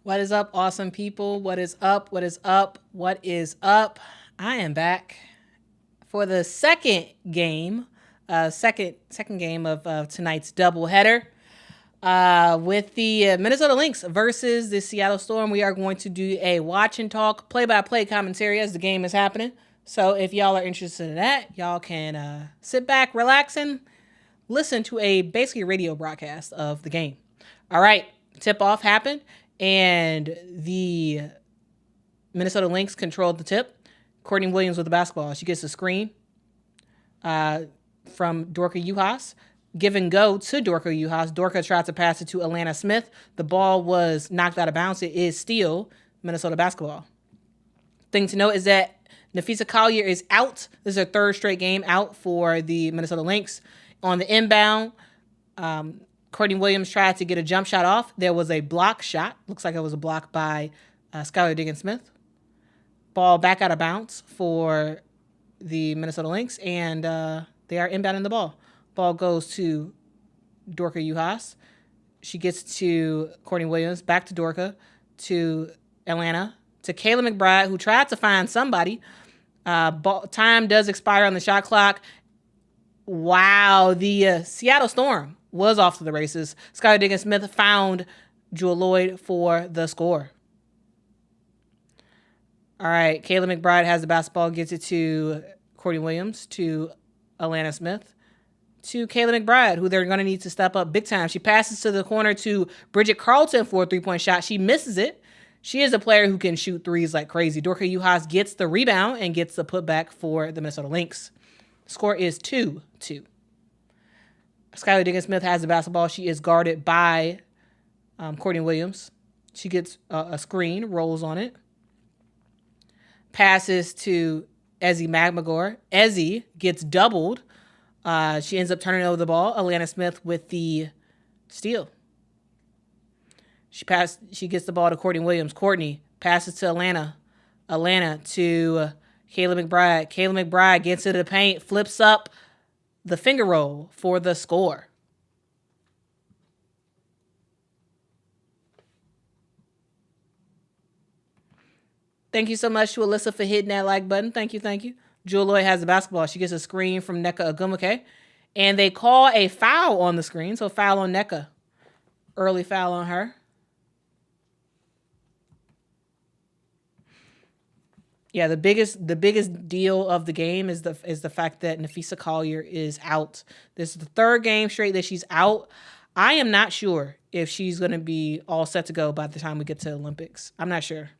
What is up, awesome people? What is up? What is up? What is up? I am back for the second game of tonight's doubleheader with the Minnesota Lynx versus the Seattle Storm. We are going to do a watch and talk, play-by-play commentary as the game is happening. So if y'all are interested in that, y'all can sit back, relax, and listen to a basically radio broadcast of the game. All right, tip-off happened, and the Minnesota Lynx controlled the tip. Courtney Williams with the basketball. She gets a screen from Dorka Juhas. Give and go to Dorka Juhas. Dorka tried to pass it to Alana Smith. The ball was knocked out of bounds. It is still Minnesota basketball. Thing to note is that Napheesa Collier is out. This is her third straight game out for the Minnesota Lynx. On the inbound, Courtney Williams tried to get a jump shot off. There was a block shot. Looks like it was a block by Skylar Diggins-Smith. Ball back out of bounds for the Minnesota Lynx, and they are inbounding the ball. Ball goes to Dorka Juhas. She gets to Courtney Williams, back to Dorka, to Atlanta, to Kayla McBride, who tried to find somebody. Time does expire on the shot clock. Wow, the Seattle Storm was off to the races. Skylar Diggins-Smith found Jewel Lloyd for the score. All right, Kayla McBride has the basketball, gets it to Courtney Williams, to Alana Smith, to Kayla McBride, who they're going to need to step up big time. She passes to the corner to Bridget Carlton for a three-point shot. She misses it. She is a player who can shoot threes like crazy. Dorka Juhas gets the rebound and gets the putback for the Minnesota Lynx. Score is 2-2. Skylar Diggins-Smith has the basketball. She is guarded by Courtney Williams. She gets a screen, rolls on it. Passes to Ezzie Magmagor. Ezzie gets doubled. She ends up turning over the ball. Alana Smith with the steal. She gets the ball to Courtney Williams. Courtney passes to Alana. Alana to Kayla McBride. Kayla McBride gets into the paint, flips up the finger roll for the score. Thank you so much to Alyssa for hitting that like button. Thank you. Jewel Lloyd has the basketball. She gets a screen from Nneka Ogwumike. And they call a foul on the screen. So foul on Nneka. Early foul on her. Yeah, the biggest deal of the game is the fact that Napheesa Collier is out. This is the third game straight that she's out. I am not sure if she's going to be all set to go by the time we get to the Olympics. I'm not sure.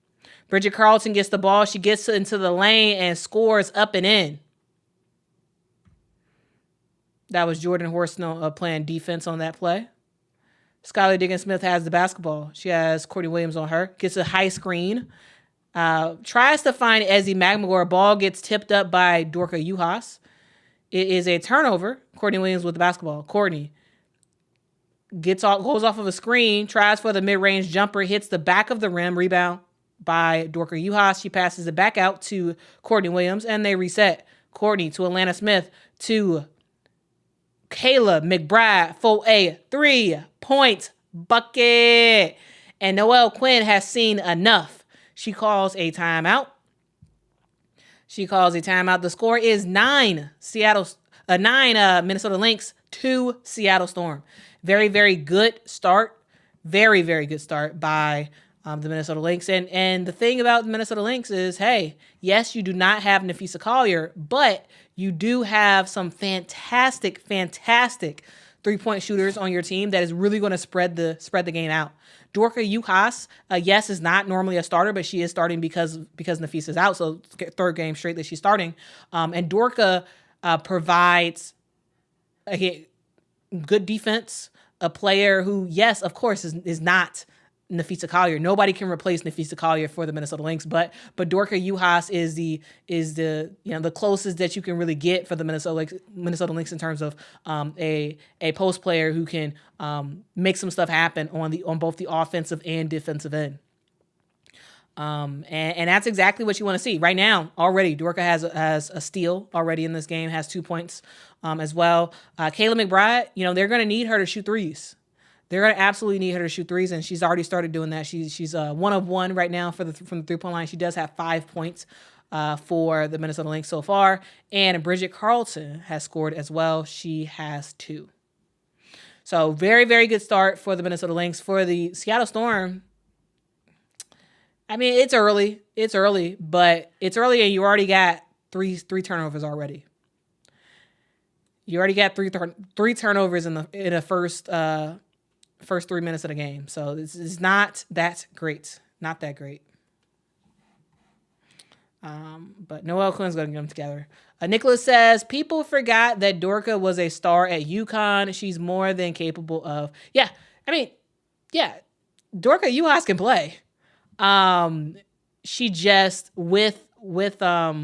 Bridget Carlton gets the ball. She gets into the lane and scores up and in. That was Jordan Horsnell playing defense on that play. Skylar Diggins-Smith has the basketball. She has Courtney Williams on her. Gets a high screen. Tries to find Ezzie Magmagor. Ball gets tipped up by Dorka Juhas. It is a turnover. Courtney Williams with the basketball. Courtney goes off of a screen, tries for the mid-range jumper, hits the back of the rim, rebound by Dorka Juhas. She passes it back out to Courtney Williams, and they reset. Courtney to Alana Smith to Kayla McBride for a 3-point bucket. And Noelle Quinn has seen enough. She calls a timeout. The score is 9 Minnesota Lynx, 2 Seattle Storm. Very, very good start. Very, very good start by the Minnesota Lynx. And the thing about the Minnesota Lynx is, hey, yes, you do not have Napheesa Collier, but you do have some fantastic three-point shooters on your team that is really going to spread the game out. Dorka Juhas, yes, is not normally a starter, but she is starting because Napheesa is out. So third game straight that she's starting. And Dorka provides a good defense, a player who, yes, of course, is not Napheesa Collier. Nobody can replace Napheesa Collier for the Minnesota Lynx, but Dorka Juhas is the closest that you can really get for the Minnesota Lynx in terms of a post player who can make some stuff happen on both the offensive and defensive end. And that's exactly what you want to see right now. Already, Dorka has a steal already in this game, has 2 points as well. Kayla McBride, they're going to need her to shoot threes. They're going to absolutely need her to shoot threes, and she's already started doing that. She's 1 of 1 right now from the 3-point line. She does have 5 points for the Minnesota Lynx so far. And Bridget Carlton has scored as well. She has 2. So very, very good start for the Minnesota Lynx. For the Seattle Storm, I mean, it's early. But it's early, and you already got three turnovers already. You already got three turnovers in the first 3 minutes of the game. So this is not that great. Not that great. But Noelle Quinn's going to get them together. Nicholas says, people forgot that Dorka was a star at UConn. She's more than capable of. Yeah, I mean, yeah, Dorka Juhas can play. She just with a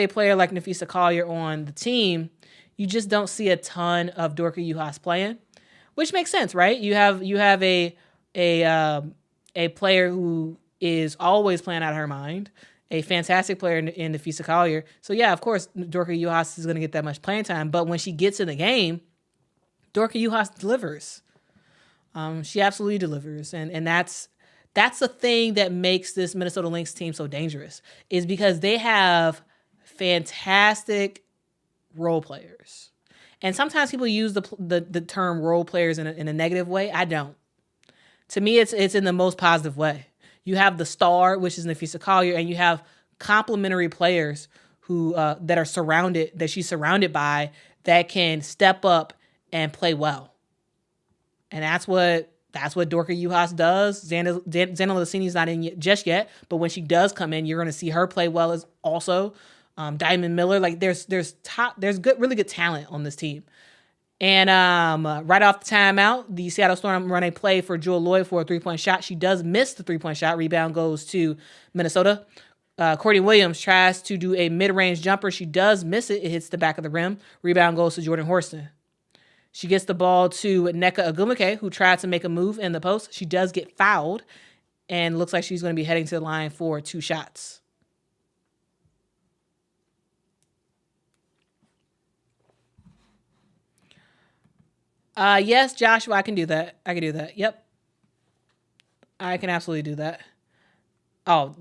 player like Nafisa Collier on the team, you just don't see a ton of Dorka Juhas playing, which makes sense, right? You have a player who is always playing out of her mind, a fantastic player in Nafisa Collier. So yeah, of course, Dorka Juhas is going to get that much playing time, but when she gets in the game, Dorka Juhas delivers. She absolutely delivers, and that's the thing that makes this Minnesota Lynx team so dangerous, is because they have fantastic role players. And sometimes people use the term role players in a negative way. I don't. To me, it's in the most positive way. You have the star, which is Nafisa Collier, and you have complementary players who that she's surrounded by, that can step up and play well. And that's what Dorka Juhas does. Xana Lasini's not in just yet, but when she does come in, you're going to see her play well as also. Diamond Miller, like there's really good talent on this team. And right off the timeout, the Seattle Storm run a play for Jewel Lloyd for a 3-point shot. She does miss the 3-point shot. Rebound goes to Minnesota. Courtney Williams tries to do a mid-range jumper. She does miss it. It hits the back of the rim. Rebound goes to Jordan Horston. She gets the ball to Nneka Ogwumike, who tried to make a move in the post. She does get fouled and looks like she's going to be heading to the line for 2 shots. Yes, Joshua, I can do that. Yep. I can absolutely do that. Oh,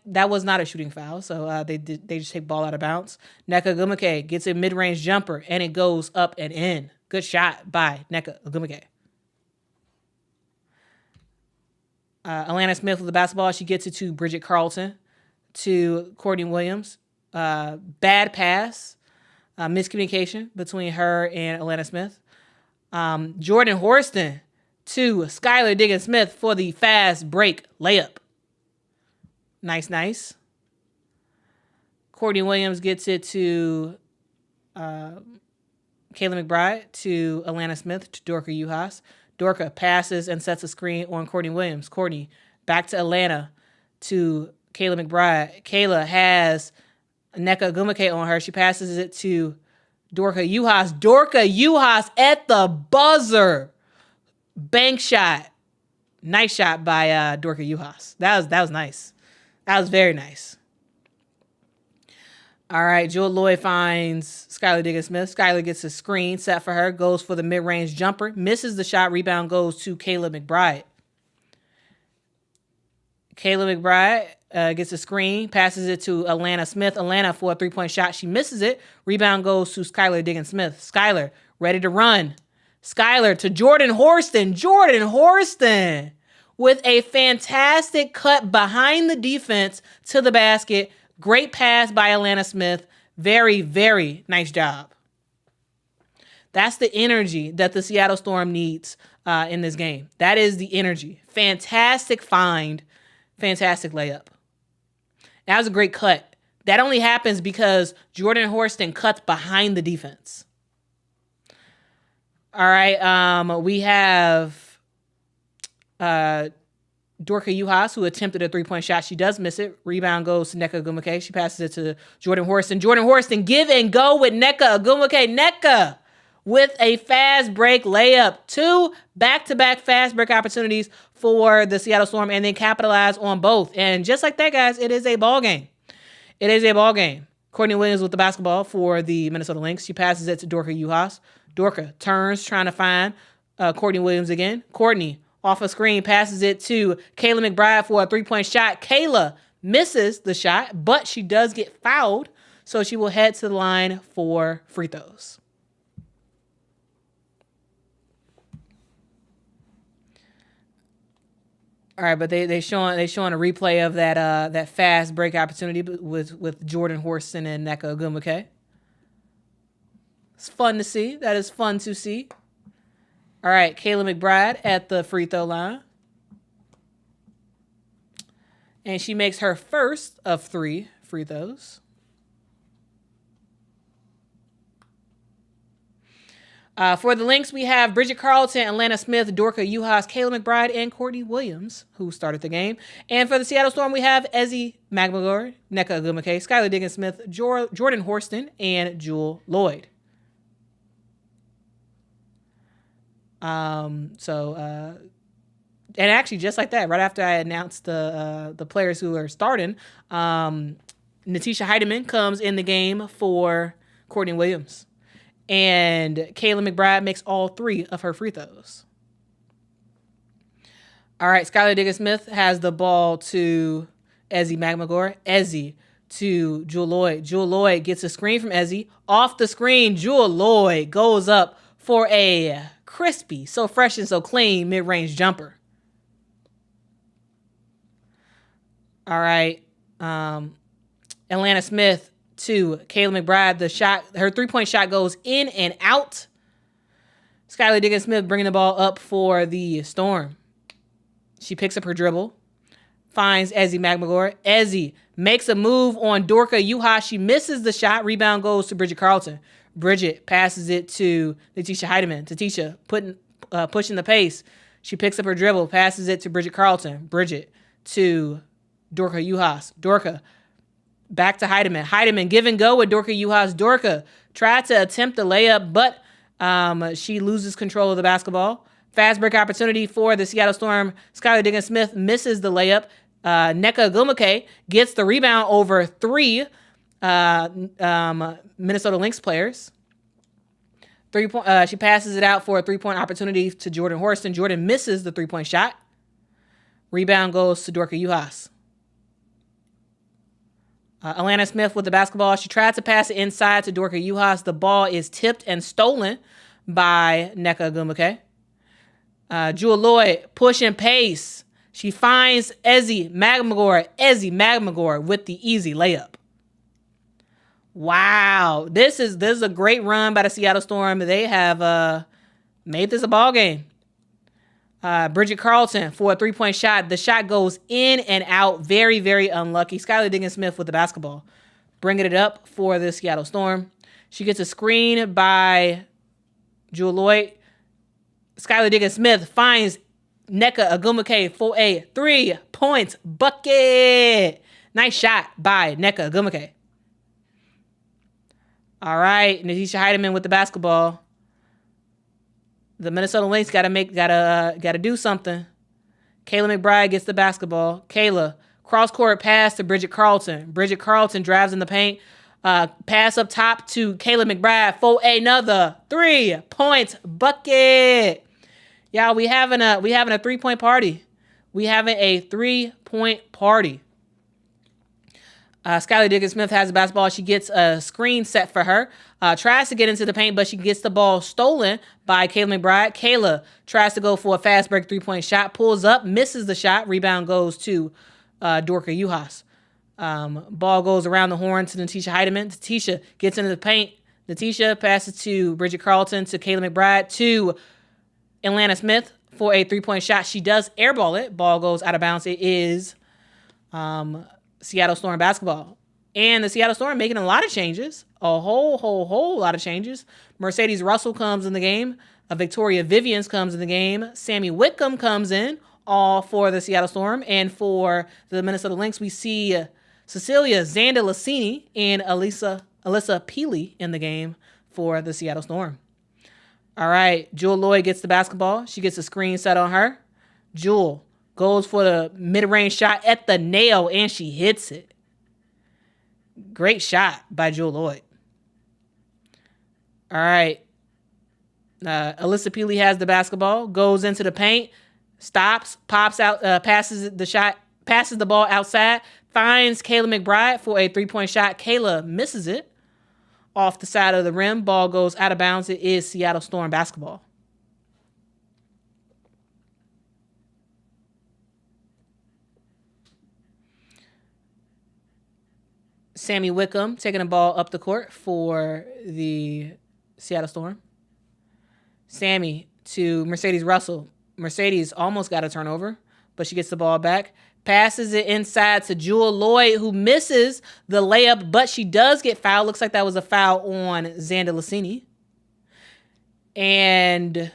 that was not a shooting foul, so they just take ball out of bounds. Nneka Ogwumike gets a mid-range jumper, and it goes up and in. Good shot by Nneka Ogwumike. Alana Smith with the basketball. She gets it to Bridget Carlton, to Courtney Williams. Bad pass. Miscommunication between her and Alana Smith. Jordan Horston to Skylar Diggins-Smith for the fast break layup. Nice. Courtney Williams gets it to Kayla McBride, to Alana Smith, to Dorka Juhas. Dorka passes and sets a screen on Courtney Williams. Courtney back to Alana, to Kayla McBride. Kayla has Nneka Ogwumike on her. She passes it to Dorka Juhas. Dorka Juhas at the buzzer. Bank shot. Nice shot by Dorka Juhas. That was nice. That was very nice. All right, Jewel Lloyd finds Skylar Diggins-Smith. Skylar gets a screen set for her, goes for the mid-range jumper, misses the shot. Rebound goes to Kayla McBride. Kayla McBride gets a screen, passes it to Alana Smith. Alana for a 3-point shot. She misses it. Rebound goes to Skylar Diggins-Smith. Skylar ready to run. Skylar to Jordan Horston. Jordan Horston with a fantastic cut behind the defense to the basket. Great pass by Alana Smith. Very, very nice job. That's the energy that the Seattle Storm needs in this game. That is the energy. Fantastic find. Fantastic layup. That was a great cut. That only happens because Jordan Horston cuts behind the defense. All right. We have Dorka Juhas, who attempted a 3-point shot. She does miss it. Rebound goes to Nneka Ogwumike. She passes it to Jordan Horston. Jordan Horston give and go with Nneka Ogwumike. Nneka with a fast break layup. 2 back-to-back fast break opportunities for the Seattle Storm, and they capitalize on both. And just like that, guys, it is a ball game. It is a ball game. Courtney Williams with the basketball for the Minnesota Lynx. She passes it to Dorka Juhas. Dorka turns, trying to find Courtney Williams again. Courtney, off a screen, passes it to Kayla McBride for a three-point shot. Kayla misses the shot, but she does get fouled, so she will head to the line for free throws. All right, but they showing a replay of that fast break opportunity with Jordan Horston and Nneka Ogwumike. It's fun to see. That is fun to see. All right, Kayla McBride at the free throw line. And she makes her first of 3 free throws. For the Lynx, we have Bridget Carlton, Atlanta Smith, Dorka Uhas, Kayla McBride, and Courtney Williams, who started the game. And for the Seattle Storm, we have Ezzy Magmagor, Nneka Ogwumike, Skylar Diggins-Smith, Jordan Horston, and Jewel Lloyd. And actually, just like that, right after I announced the players who are starting, Natisha Heidemann comes in the game for Courtney Williams. And Kayla McBride makes all 3 of her free throws. All right, Skylar Diggins-Smith has the ball to Ezzy Magmagor. Ezzy to Jewel Lloyd. Jewel Lloyd gets a screen from Ezzy. Off the screen, Jewel Lloyd goes up for a crispy, so fresh and so clean mid-range jumper. All right, Atlanta Smith to Kayla McBride. The shot, her three-point shot goes in and out. Skylar Diggins-Smith bringing the ball up for the Storm. She picks up her dribble, finds Ezzy Magmagor. Ezzy makes a move on Dorka Uhas. She misses the shot. Rebound goes to Bridget Carlton. Bridget passes it to Natisha Heidemann. Natisha pushing the pace. She picks up her dribble, passes it to Bridget Carlton. Bridget to Dorka Uhas. Dorka back to Heidemann. Heidemann give and go with Dorka Uhas. Dorka tried to attempt the layup, but she loses control of the basketball. Fast break opportunity for the Seattle Storm. Skylar Diggins-Smith misses the layup. Nneka Ogwumike gets the rebound over 3 Minnesota Lynx players. She passes it out for a 3-point opportunity to Jordan Horston. Jordan misses the 3-point shot. Rebound goes to Dorka Uhas. Atlanta Smith with the basketball. She tried to pass it inside to Dorka Uhas. The ball is tipped and stolen by Nneka Ogwumike. Jewel Lloyd push and pace. She finds Ezzy Magmagor. Ezzy Magmagor with the easy layup. Wow, this is a great run by the Seattle Storm. They have made this a ball game. Bridget Carlton for a 3-point shot. The shot goes in and out. Very, very unlucky. Skylar Diggins-Smith with the basketball, bringing it up for the Seattle Storm. She gets a screen by Jewel Lloyd. Skylar Diggins-Smith finds Nneka Ogwumike for a 3-point bucket. Nice shot by Nneka Ogwumike. All right, Natisha Heidemann with the basketball. The Minnesota Lynx gotta do something. Kayla McBride gets the basketball. Kayla, cross-court pass to Bridget Carlton. Bridget Carlton drives in the paint. Pass up top to Kayla McBride for another 3-point bucket. Y'all, we having a 3-point party. We having a 3-point party. Skylar Diggins-Smith has the basketball. She gets a screen set for her. Tries to get into the paint, but she gets the ball stolen by Kayla McBride. Kayla tries to go for a fast break 3-point shot. Pulls up, misses the shot. Rebound goes to Dorka Uhas. Ball goes around the horn to Natisha Heidemann. Natisha gets into the paint. Natisha passes to Bridget Carlton, to Kayla McBride, to Atlanta Smith for a 3-point shot. She does airball it. Ball goes out of bounds. It is Seattle Storm basketball. And the Seattle Storm making a lot of changes. A whole lot of changes. Mercedes Russell comes in the game. Victoria Vivians comes in the game. Sammy Whitcomb comes in, all for the Seattle Storm. And for the Minnesota Lynx, we see Cecilia Zanda-Lassini and Alyssa Peely in the game for the Seattle Storm. All right, Jewel Lloyd gets the basketball. She gets a screen set on her. Jewel goes for the mid-range shot at the nail, and she hits it. Great shot by Jewel Lloyd. All right. Alyssa Peely has the basketball, goes into the paint, stops, pops out, passes the ball outside, finds Kayla McBride for a 3-point shot. Kayla misses it off the side of the rim. Ball goes out of bounds. It is Seattle Storm basketball. Sammy Wickham taking the ball up the court for the Seattle Storm. Sammy to Mercedes Russell. Mercedes almost got a turnover, but she gets the ball back. Passes it inside to Jewel Lloyd, who misses the layup, but she does get fouled. Looks like that was a foul on Xander Lassini. And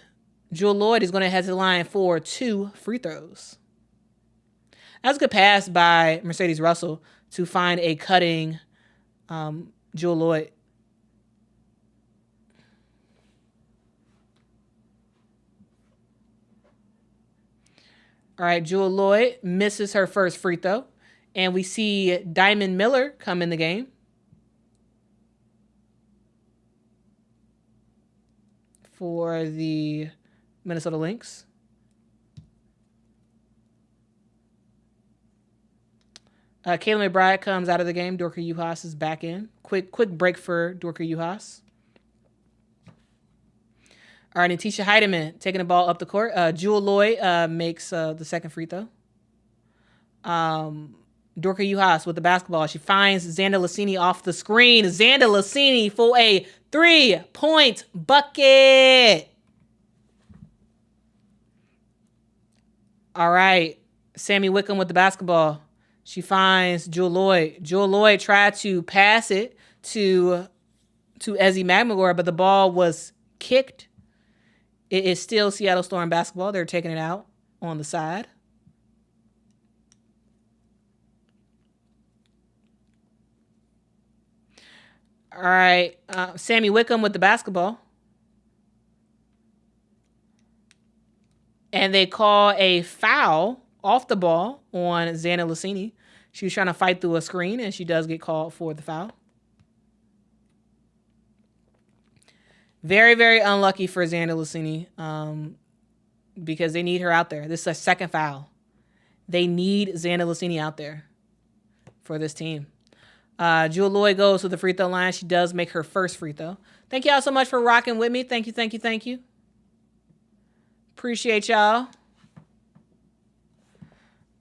Jewel Lloyd is going to head to the line for 2 free throws. That was a good pass by Mercedes Russell to find a cutting Jewel Lloyd. All right, Jewel Lloyd misses her first free throw. And we see Diamond Miller come in the game for the Minnesota Lynx. Kayla McBride comes out of the game. Dorka Juhas is back in. Quick break for Dorka Juhas. All right, Natisha Heidemann taking the ball up the court. Jewel Lloyd makes the second free throw. Dorka Juhas with the basketball. She finds Xander Lassini off the screen. Xander Lassini for a 3-point bucket. All right, Sammy Wickham with the basketball. She finds Jewel Lloyd. Jewel Lloyd tried to pass it to Ezzie Magmagor, but the ball was kicked. It is still Seattle Storm basketball. They're taking it out on the side. All right, Sammy Wickham with the basketball. And they call a foul off the ball on Xander Lassini. She was trying to fight through a screen, and she does get called for the foul. Very, very unlucky for Xander Lassini because they need her out there. This is a second foul. They need Xander Lassini out there for this team. Jewel Lloyd goes to the free throw line. She does make her first free throw. Thank y'all so much for rocking with me. Thank you. Appreciate y'all.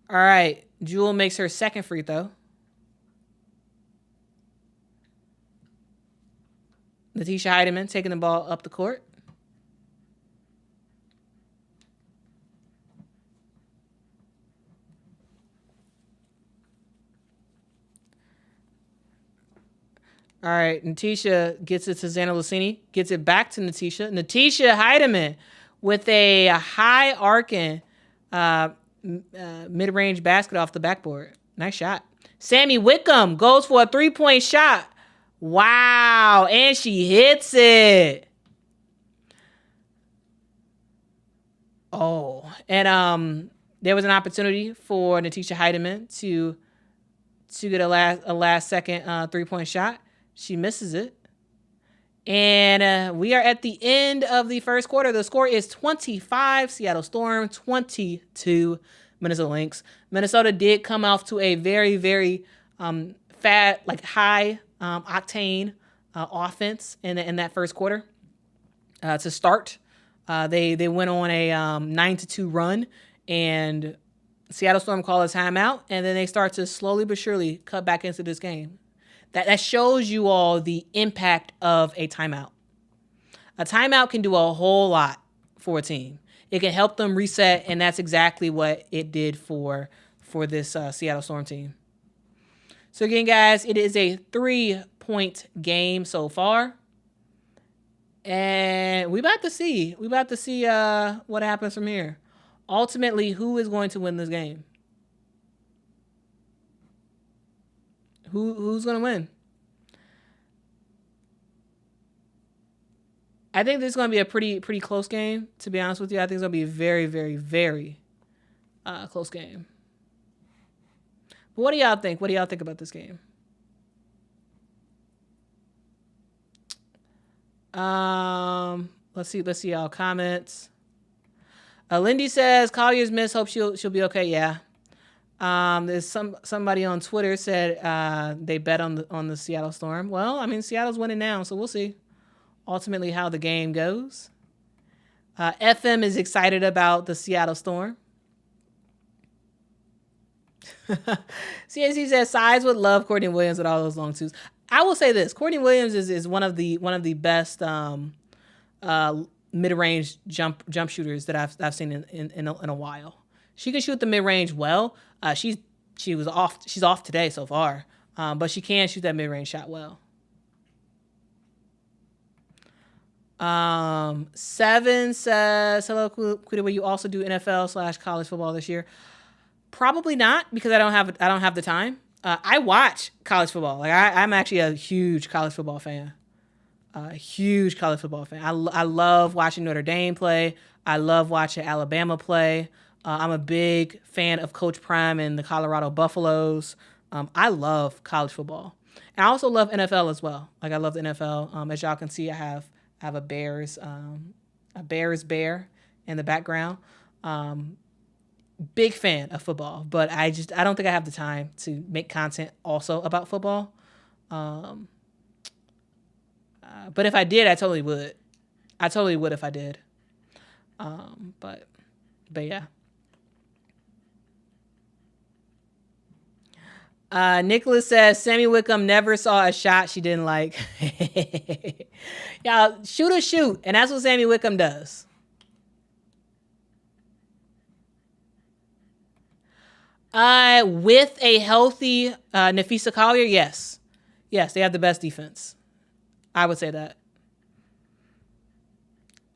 All right. Jewel makes her second free throw. Natisha Heidemann taking the ball up the court. All right, Natisha gets it to Xander Lassini, gets it back to Natisha. Natisha Heidemann with a high arcing mid-range basket off the backboard. Nice shot. Sammy Wickham goes for a 3-point shot. Wow, and she hits it. Oh, and there was an opportunity for Natisha Heidemann to get a last second 3-point shot. She misses it. And we are at the end of the first quarter. The score is 25 Seattle Storm, 22 Minnesota Lynx. Minnesota did come off to a very, very high octane offense in that first quarter. To start, they went on a 9-2 run, and Seattle Storm called a timeout, and then they start to slowly but surely cut back into this game. That shows you all the impact of a timeout. A timeout can do a whole lot for a team. It can help them reset, and that's exactly what it did for this Seattle Storm team. So again, guys, it is a 3-point game so far. And we about to see what happens from here. Ultimately, who is going to win this game? Who's going to win? I think this is going to be a pretty close game, to be honest with you. I think it's going to be a very, very, very close game. But what do y'all think? What do y'all think about this game? Let's see y'all comments. Lindy says Collier's miss. Hope she'll be okay. Yeah. There's somebody on Twitter said they bet on the Seattle Storm. Well, I mean Seattle's winning now, so we'll see ultimately how the game goes. FM is excited about the Seattle Storm. CNC says Sides would love Courtney Williams with all those long twos. I will say this: Courtney Williams is one of the best mid-range jump shooters that I've seen in a while. She can shoot the mid-range well. She's off today so far, but she can shoot that mid-range shot well. 7 says, hello, Quita, will you also do NFL/college football this year? Probably not, because I don't have the time. I watch college football. Like I'm actually a huge college football fan. I love watching Notre Dame play. I love watching Alabama play. I'm a big fan of Coach Prime and the Colorado Buffaloes. I love college football. And I also love NFL as well. Like I love the NFL. As y'all can see, I have a Bears bear in the background. Big fan of football, but I don't think I have the time to make content also about football. But if I did, I totally would. I totally would if I did. But yeah. Nicholas says Sammy Wickham never saw a shot she didn't like. Y'all, shoot, and that's what Sammy Wickham does. With a healthy Nafisa Collier, yes, they have the best defense. I would say that.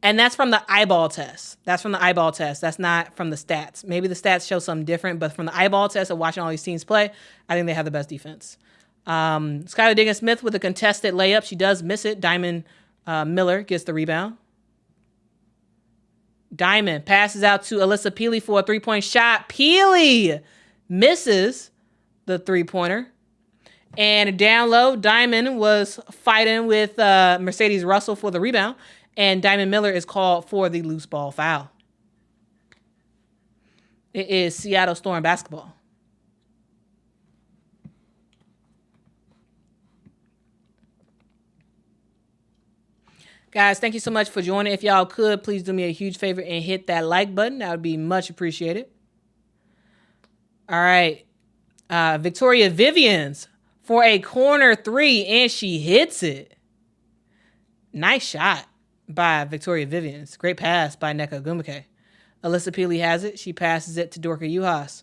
And that's from the eyeball test. That's not from the stats. Maybe the stats show something different, but from the eyeball test of watching all these teams play, I think they have the best defense. Skylar Diggins-Smith with a contested layup. She does miss it. Diamond Miller gets the rebound. Diamond passes out to Alyssa Peely for a three-point shot. Peely misses the three-pointer. And down low, Diamond was fighting with Mercedes Russell for the rebound. And Diamond Miller is called for the loose ball foul. It is Seattle Storm basketball. Guys, thank you so much for joining. If y'all could, please do me a huge favor and hit that like button. That would be much appreciated. All right. Victoria Vivians for a corner three, and she hits it. Nice shot by Victoria Vivians. Great pass by Nneka Ogwumike. Alyssa Peely has it. She passes it to Dorka Juhas.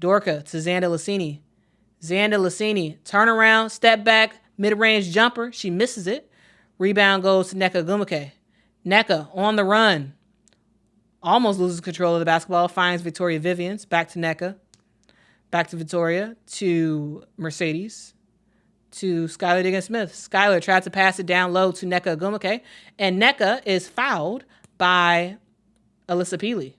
Dorka to Xanda Lassini. Xanda Lassini, turnaround, step back, mid-range jumper. She misses it. Rebound goes to Nneka Ogwumike. Nneka on the run. Almost loses control of the basketball. Finds Victoria Vivians. Back to Nneka. Back to Victoria. To Mercedes. To Skylar Diggins-Smith. Skylar tried to pass it down low to Nneka Ogwumike. And Nneka is fouled by Alyssa Peely.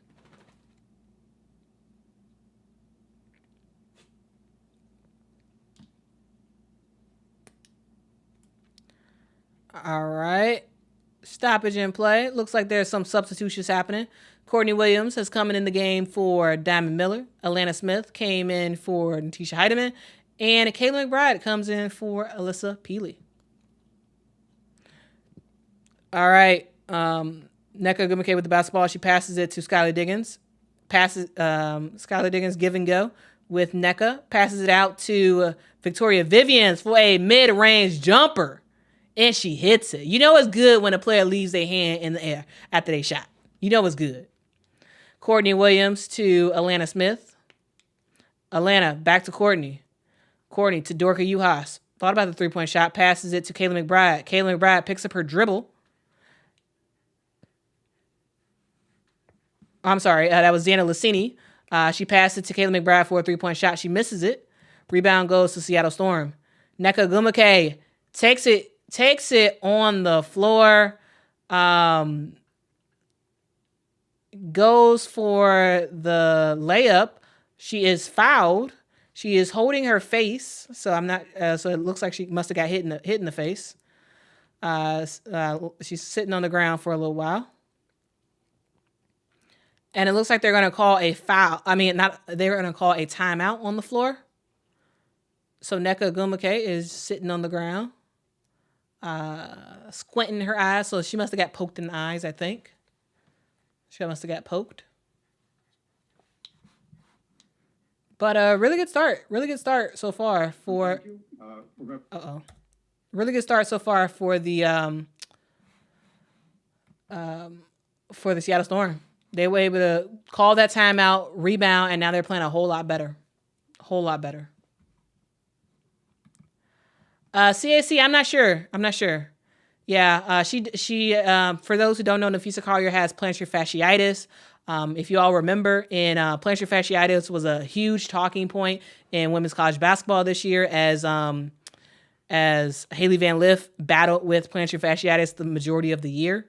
All right. Stoppage in play. Looks like there's some substitutions happening. Courtney Williams has come in the game for Diamond Miller. Alana Smith came in for Natisha Heidemann. And Kayla McBride comes in for Alyssa Peely. All right. Nneka Ogwumike with the basketball. She passes it to Skylar Diggins. Skylar Diggins give and go with Nneka. Passes it out to Victoria Vivians for a mid-range jumper. And she hits it. You know it's good when a player leaves their hand in the air after they shot. You know it's good. Courtney Williams to Alana Smith. Alana back to Courtney. Courtney to Dorka Juhas. Thought about the three-point shot. Passes it to Kayla McBride. Kayla McBride picks up her dribble. I'm sorry. That was Xanda Lassini. She passed it to Kayla McBride for a three-point shot. She misses it. Rebound goes to Seattle Storm. Nneka Ogwumike takes it on the floor. Goes for the layup. She is fouled. She is holding her face, so I'm not. So it looks like she must have got hit in the face. She's sitting on the ground for a little while. And it looks like they're going to call a foul. They're going to call a timeout on the floor. So Nneka Ogwumike is sitting on the ground, squinting her eyes. So she must have got poked in the eyes, I think. She must have got poked. But really good start. Really good start so far for. Really good start so far for the Seattle Storm. They were able to call that timeout, rebound, and now they're playing a whole lot better. CAC, I'm not sure. Yeah, she for those who don't know, Napheesa Collier has plantar fasciitis. If you all remember, plantar fasciitis was a huge talking point in women's college basketball this year as Hailey Van Lith battled with plantar fasciitis the majority of the year.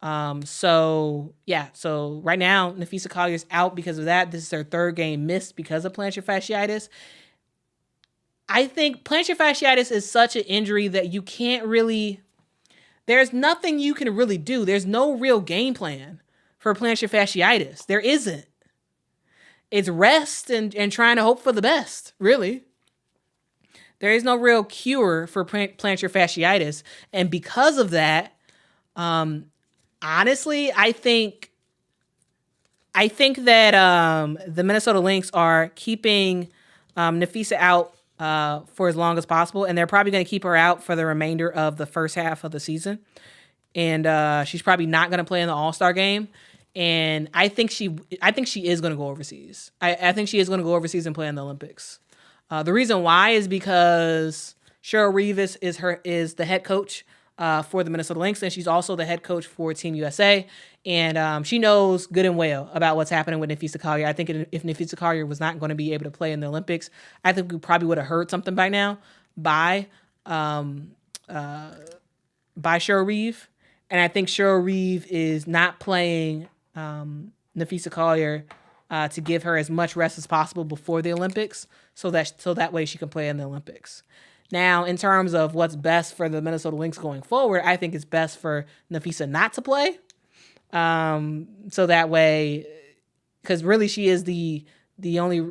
So right now, Napheesa Collier's out because of that. This is her third game missed because of plantar fasciitis. I think plantar fasciitis is such an injury that you can't really, there's nothing you can really do. There's no real game plan for plantar fasciitis. There isn't. It's rest and trying to hope for the best, really. There is no real cure for plantar fasciitis. And because of that, honestly, I think that the Minnesota Lynx are keeping Napheesa out for as long as possible, and they're probably going to keep her out for the remainder of the first half of the season. And she's probably not going to play in the All-Star game. And I think she is going to go overseas. I think she is going to go overseas and play in the Olympics. The reason why is because Cheryl Reeve is the head coach for the Minnesota Lynx, and she's also the head coach for Team USA. And she knows good and well about what's happening with Napheesa Collier. I think if Napheesa Collier was not going to be able to play in the Olympics, I think we probably would have heard something by now by Cheryl Reeve. And I think Cheryl Reeve is not playing Napheesa Collier to give her as much rest as possible before the Olympics, so that way she can play in the Olympics. Now, in terms of what's best for the Minnesota Lynx going forward, I think it's best for Napheesa not to play. So that way, because really she is the only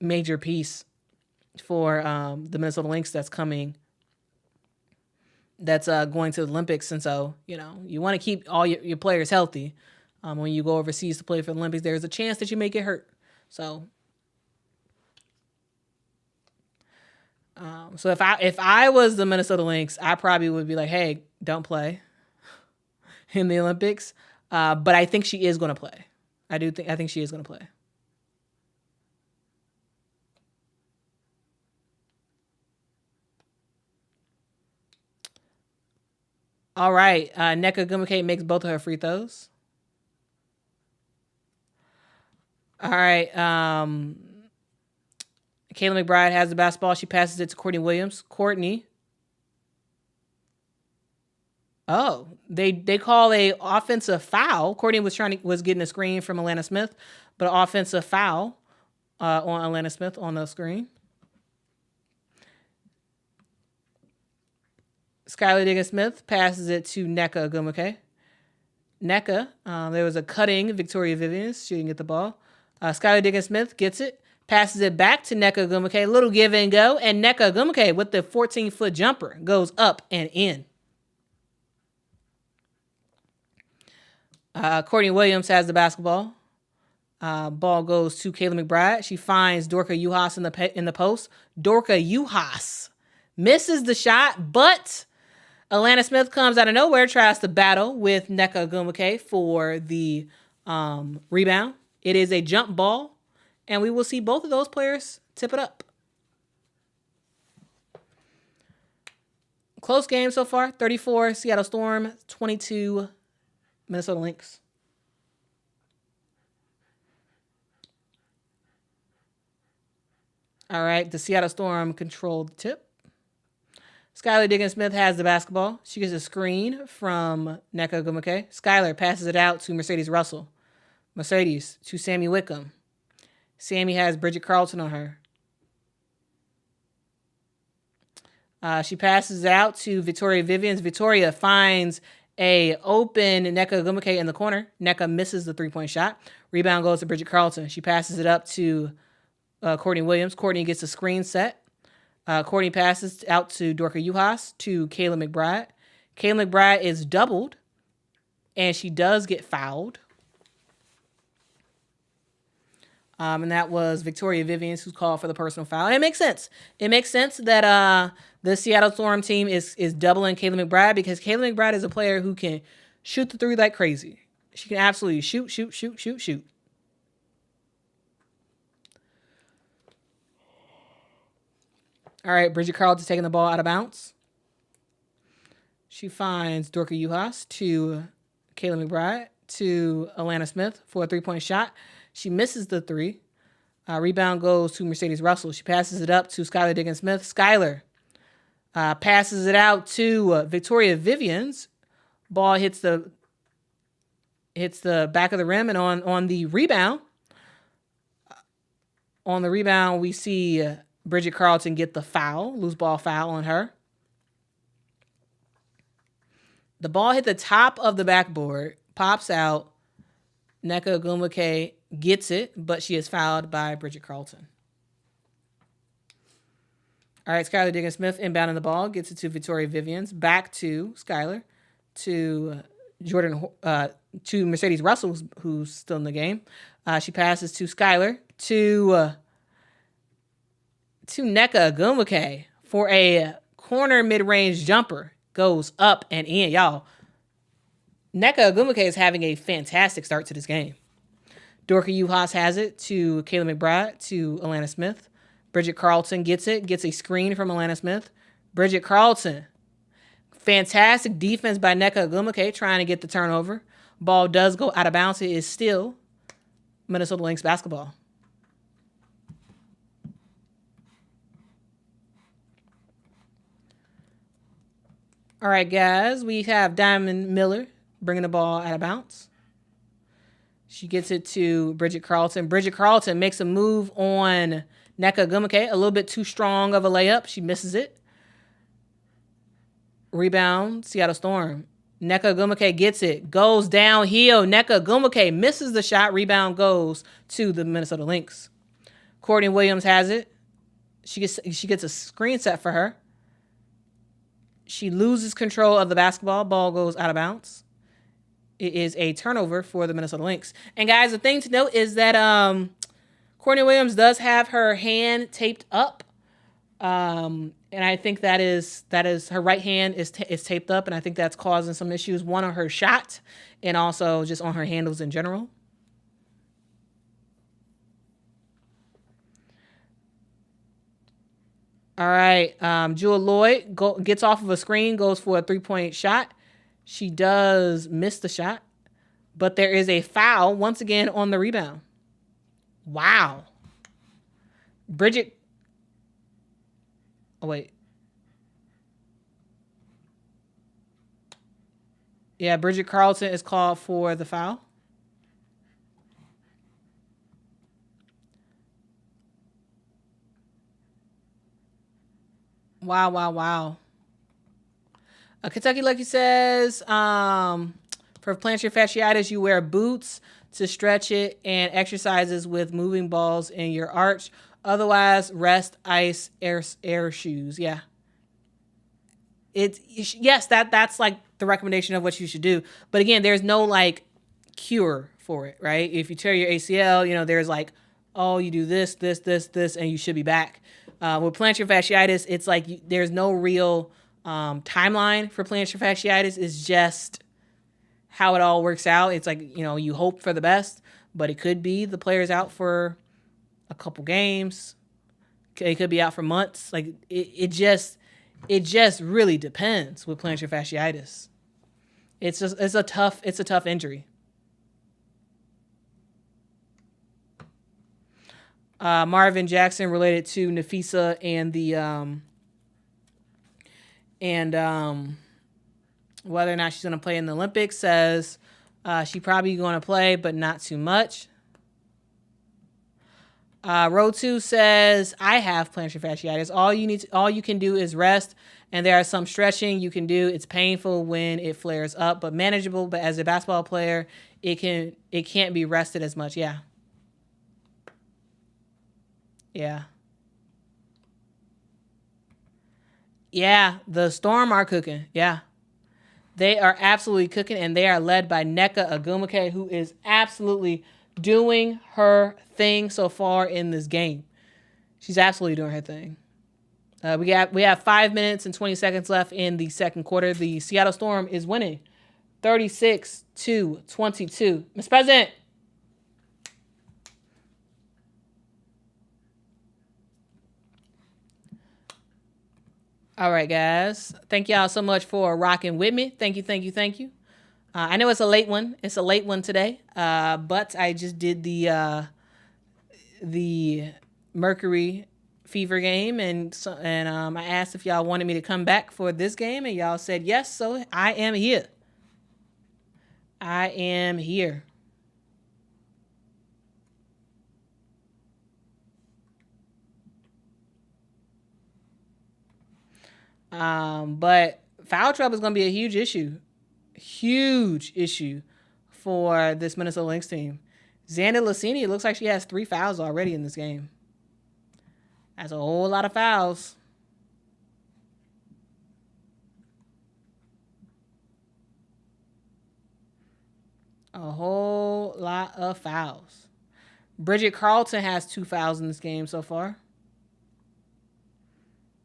major piece for the Minnesota Lynx that's going to the Olympics. And so, you want to keep all your players healthy. When you go overseas to play for the Olympics, there's a chance that you may get hurt. So if I was the Minnesota Lynx, I probably would be like, hey, don't play in the Olympics. But I think she is going to play. I think she is going to play. All right. Nneka Ogwumike makes both of her free throws. All right. Kayla McBride has the basketball. She passes it to Courtney Williams. Courtney. Oh, they call a offensive foul. Courtney was getting a screen from Atlanta Smith, but an offensive foul on Atlanta Smith on the screen. Skylar Diggins-Smith passes it to Nneka Ogwumike. Nneka, there was a cutting Victoria Vivians. She didn't get the ball. Skylar Diggins-Smith gets it, passes it back to Nneka Ogwumike. Little give and go, and Nneka Ogwumike with the 14-foot jumper goes up and in. Courtney Williams has the basketball. Ball goes to Kayla McBride. She finds Dorka Juhas in the post. Dorka Juhas misses the shot, but Atlanta Smith comes out of nowhere, tries to battle with Nneka Ogwumike for the rebound. It is a jump ball, and we will see both of those players tip it up. Close game so far, 34 Seattle Storm, 22 Minnesota Lynx. All right, the Seattle Storm controlled the tip. Skylar Diggins-Smith has the basketball. She gets a screen from Nneka Ogwumike. Skylar passes it out to Mercedes Russell. Mercedes to Sammy Wickham. Sammy has Bridget Carlton on her. She passes out to Victoria Vivians. Victoria finds a open Nneka Ogwumike in the corner. Nneka misses the 3-point shot. Rebound goes to Bridget Carlton. She passes it up to Courtney Williams. Courtney gets a screen set. Courtney passes out to Dorka Juhas to Kayla McBride. Kayla McBride is doubled, and she does get fouled. And that was Victoria Vivians who's called for the personal foul. And it makes sense. It makes sense that the Seattle Storm team is doubling Kayla McBride because Kayla McBride is a player who can shoot the three like crazy. She can absolutely shoot. All right, Bridget Carlton taking the ball out of bounds. She finds Dorka Juhas to Kayla McBride to Alana Smith for a 3-point shot. She misses the 3. Rebound goes to Mercedes Russell. She passes it up to Skylar Diggins-Smith. Skylar passes it out to Victoria Vivians. Ball hits the back of the rim, and on the rebound, we see Bridget Carlton get the foul, loose ball foul on her. The ball hit the top of the backboard, pops out. Nneka Ogwumike gets it, but she is fouled by Bridget Carlton. All right, Skylar Diggins-Smith inbounding the ball, gets it to Victoria Vivians, back to Skylar, to to Mercedes Russell, who's still in the game. She passes to Skylar, to Nneka Ogwumike for a corner mid-range jumper. Goes up and in. Y'all, Nneka Ogwumike is having a fantastic start to this game. Dorka Juhas has it to Kayla McBride to Alana Smith. Bridget Carlton gets it, gets a screen from Alana Smith. Bridget Carlton. Fantastic defense by Nneka Ogwumike trying to get the turnover. Ball does go out of bounds. It is still Minnesota Lynx basketball. All right, guys, we have Diamond Miller bringing the ball out of bounds. She gets it to Bridget Carlton. Bridget Carlton makes a move on Nneka Ogwumike. A little bit too strong of a layup. She misses it. Rebound, Seattle Storm. Nneka Ogwumike gets it. Goes downhill. Nneka Ogwumike misses the shot. Rebound goes to the Minnesota Lynx. Courtney Williams has it. She gets a screen set for her. She loses control of the basketball. Ball goes out of bounds. It is a turnover for the Minnesota Lynx. And guys, the thing to note is that Courtney Williams does have her hand taped up. And I think that is her right hand is taped up. And I think that's causing some issues, one on her shot and also just on her handles in general. All right, Jewel Lloyd gets off of a screen, goes for a 3-point shot. She does miss the shot, but there is a foul once again on the rebound. Wow. Bridget. Oh, wait. Yeah, Bridget Carlton is called for the foul. Wow. Kentucky Lucky says, for plantar fasciitis, you wear boots to stretch it and exercises with moving balls in your arch. Otherwise, rest, ice, air shoes. Yeah. That's like the recommendation of what you should do. But again, there's no like cure for it, right? If you tear your ACL, there's like, oh, you do this, and you should be back. With plantar fasciitis, it's like there's no real timeline for plantar fasciitis. It's just how it all works out. It's like, you hope for the best, but it could be the player's out for a couple games. It could be out for months. Like it just really depends with plantar fasciitis. It's a tough injury. Marvin Jackson related to Nafisa and whether or not she's going to play in the Olympics, says she probably going to play, but not too much. Row 2 says, I have plantar fasciitis. All you can do is rest, and there are some stretching you can do. It's painful when it flares up, but manageable. But as a basketball player, it can't be rested as much. Yeah. Yeah. Yeah, the Storm are cooking. Yeah. They are absolutely cooking, and they are led by Nneka Ogwumike, who is absolutely doing her thing so far in this game. She's absolutely doing her thing. We have 5 minutes and 20 seconds left in the second quarter. The Seattle Storm is winning 36-22. Mr. President. All right, guys. Thank y'all so much for rocking with me. Thank you. I know it's a late one. It's a late one today, but I just did the Mercury Fever game, and I asked if y'all wanted me to come back for this game, and y'all said yes, so I am here. But foul trouble is going to be a huge issue for this Minnesota Lynx team. Xander Lassini, it looks like she has 3 fouls already in this game. That's a whole lot of fouls. A whole lot of fouls. Bridget Carlton has 2 fouls in this game so far.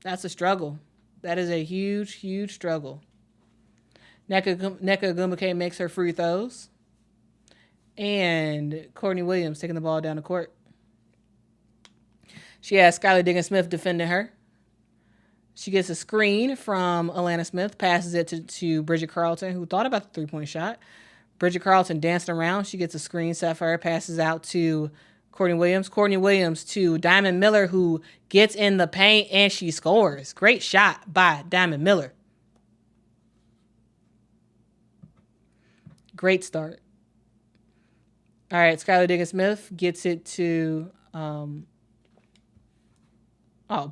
That's a struggle. That is a huge struggle. Nneka Ogwumike makes her free throws. And Courtney Williams taking the ball down the court. She has Skylar Diggins-Smith defending her. She gets a screen from Alana Smith, passes it to Bridget Carlton, who thought about the three-point shot. Bridget Carlton dancing around. She gets a screen set for her, passes out to Courtney Williams. Courtney Williams to Diamond Miller, who gets in the paint and she scores. Great shot by Diamond Miller. Great start. All right, Skylar Diggins-Smith gets it to...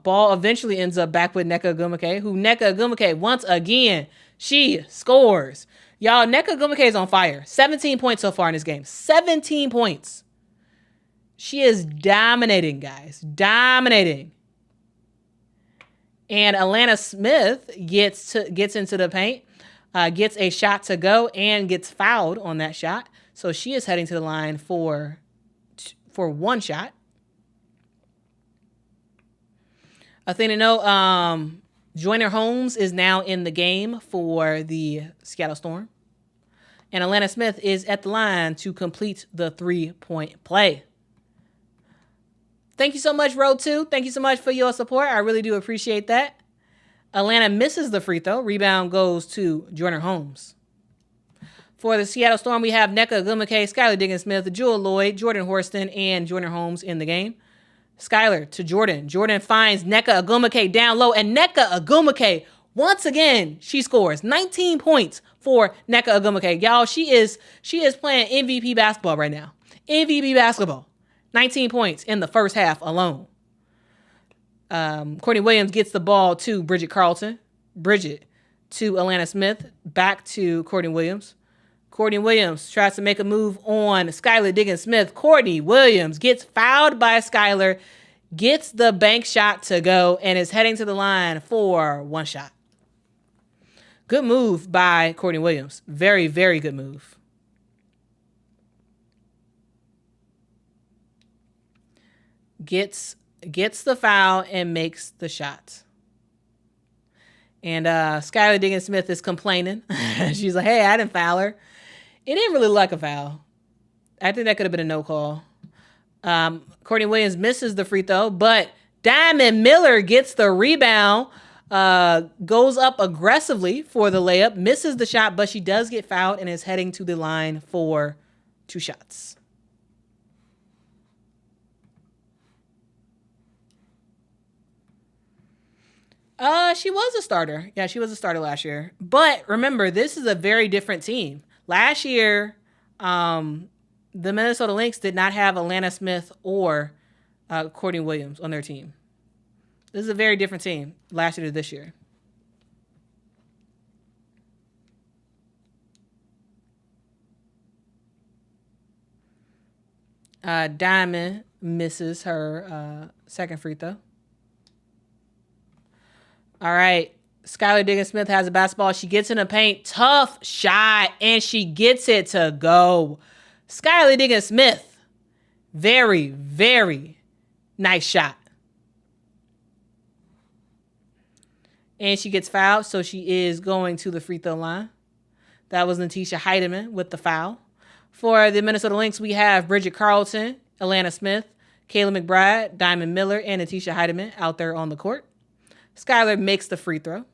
ball eventually ends up back with Nneka Ogwumike, once again, she scores. Y'all, Nneka Ogwumike is on fire. 17 points so far in this game. 17 points. She is dominating, guys. Dominating. And Alana Smith gets into the paint, gets a shot to go, and gets fouled on that shot. So she is heading to the line for one shot. A thing to note, Joyner Holmes is now in the game for the Seattle Storm. And Alana Smith is at the line to complete the 3-point play. Thank you so much, Road 2. Thank you so much for your support. I really do appreciate that. Atlanta misses the free throw. Rebound goes to Joyner Holmes. For the Seattle Storm, we have Nneka Ogwumike, Skylar Diggins-Smith, Jewel Lloyd, Jordan Horston, and Joyner Holmes in the game. Skylar to Jordan. Jordan finds Nneka Ogwumike down low, and Nneka Ogwumike, once again, she scores 19 points for Nneka Ogwumike. Y'all, she is playing MVP basketball right now. MVP basketball. 19 points in the first half alone. Courtney Williams gets the ball to Bridget Carlton. Bridget to Alana Smith. Back to Courtney Williams. Courtney Williams tries to make a move on Skylar Diggins-Smith. Courtney Williams gets fouled by Skylar, gets the bank shot to go, and is heading to the line for one shot. Good move by Courtney Williams. Very, very good move. Gets the foul and makes the shot. And Skylar Diggins-Smith is complaining. She's like, hey, I didn't foul her. It didn't really look like a foul. I think that could have been a no call. Courtney Williams misses the free throw, but Diamond Miller gets the rebound, goes up aggressively for the layup, misses the shot, but she does get fouled and is heading to the line for two shots. She was a starter. Yeah, she was a starter last year. But remember, this is a very different team. Last year, the Minnesota Lynx did not have Alana Smith or Courtney Williams on their team. This is a very different team last year to this year. Diamond misses her second free throw. All right. Skylar Diggins-Smith has a basketball. She gets in the paint. Tough shot, and she gets it to go. Skylar Diggins-Smith. Very, very nice shot. And she gets fouled, so she is going to the free throw line. That was Natisha Heidemann with the foul. For the Minnesota Lynx, we have Bridget Carlton, Alana Smith, Kayla McBride, Diamond Miller, and Natisha Heidemann out there on the court. Skylar makes the free throw.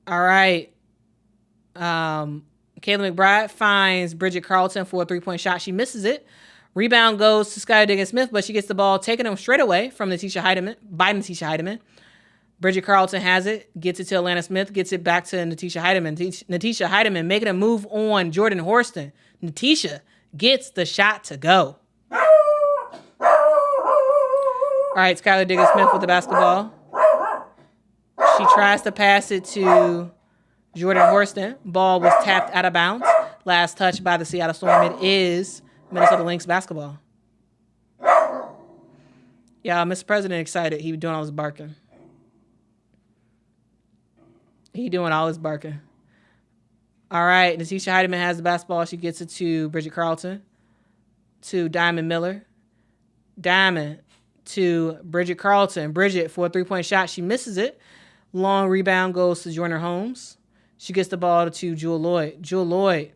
All right. Kayla McBride finds Bridget Carlton for a three-point shot. She misses it. Rebound goes to Skylar Diggins-Smith, but she gets the ball taken them straight away from Natisha Heidemann. Bridget Carlton has it, gets it to Alana Smith, gets it back to Natisha Heidemann. Natisha Heidemann making a move on Jordan Horston. Natisha gets the shot to go. All right, Skylar Diggins-Smith with the basketball. She tries to pass it to Jordan Horston. Ball was tapped out of bounds. Last touch by the Seattle Storm. It is Minnesota Lynx basketball. Yeah, Mr. President excited. He was doing all his barking. All right, Natisha Heidemann has the basketball. She gets it to Bridget Carlton, to Diamond Miller. Diamond to Bridget Carlton. Bridget for a three-point shot. She misses it. Long rebound goes to Joyner Holmes. She gets the ball to Jewel Lloyd. Jewel Lloyd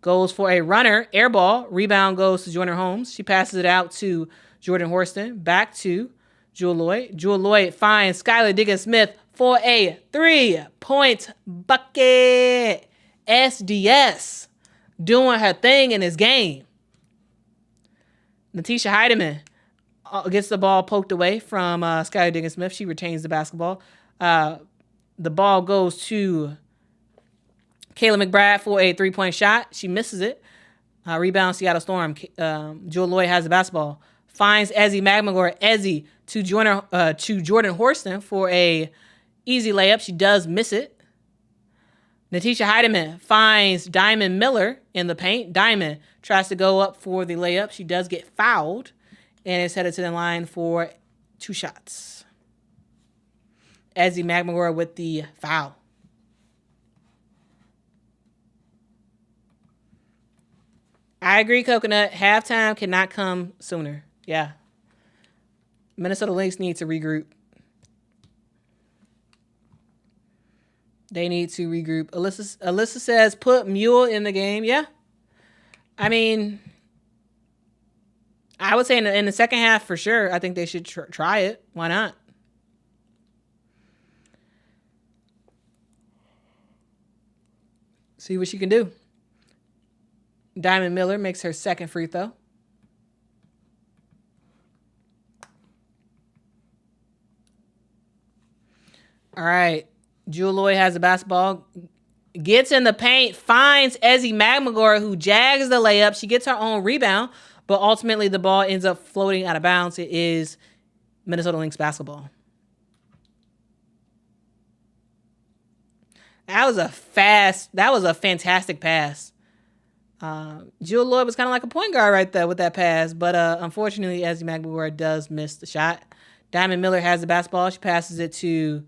goes for a runner, air ball. Rebound goes to Joyner Holmes. She passes it out to Jordan Horston. Back to Jewel Lloyd. Jewel Lloyd finds Skylar Diggins-Smith for a three-point bucket. SDS doing her thing in this game. Natisha Heidemann gets the ball poked away from Skylar Diggins-Smith. She retains the basketball. The ball goes to Kayla McBride for a three-point shot. She misses it. Rebound Seattle Storm. Jewel Lloyd has the basketball. Finds Ezzy McMagor. Ezzy to Jordan Horston for a easy layup. She does miss it. Natisha Heidemann finds Diamond Miller in the paint. Diamond tries to go up for the layup. She does get fouled and is headed to the line for two shots. Ezzy McMagor with the foul. I agree, Coconut. Halftime cannot come sooner. Yeah. Minnesota Lynx need to regroup. They need to regroup. Alyssa says, put Mule in the game. Yeah. I mean, I would say in the second half for sure. I think they should try it. Why not? See what she can do. Diamond Miller makes her second free throw. All right. Jewel Lloyd has the basketball. Gets in the paint. Finds Ezzy McMagor, who jags the layup. She gets her own rebound. But ultimately, the ball ends up floating out of bounds. It is Minnesota Lynx basketball. That was a fantastic pass. Jewel Lloyd was kind of like a point guard right there with that pass. But unfortunately, Ezzy McMagor does miss the shot. Diamond Miller has the basketball. She passes it to...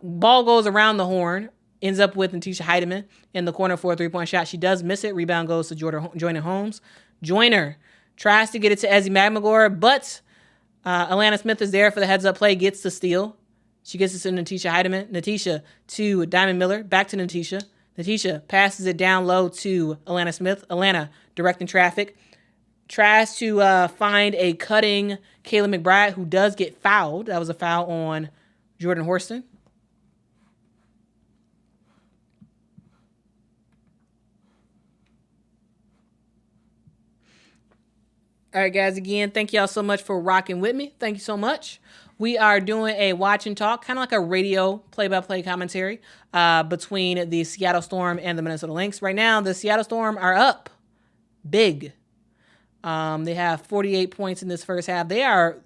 ball goes around the horn. Ends up with Natisha Heidemann in the corner for a three-point shot. She does miss it. Rebound goes to Joyner Holmes. Joyner tries to get it to Ezzy McMagor, but Alana Smith is there for the heads-up play, gets the steal. She gets it to Natisha Heidemann. Natisha to Diamond Miller. Back to Natisha. Natisha passes it down low to Alana Smith. Alana directing traffic. Tries to find a cutting Kayla McBride, who does get fouled. That was a foul on Jordan Horston. All right, guys, again, thank y'all so much for rocking with me. Thank you so much. We are doing a watch and talk, kind of like a radio play-by-play commentary between the Seattle Storm and the Minnesota Lynx. Right now, the Seattle Storm are up big. They have 48 points in this first half. They're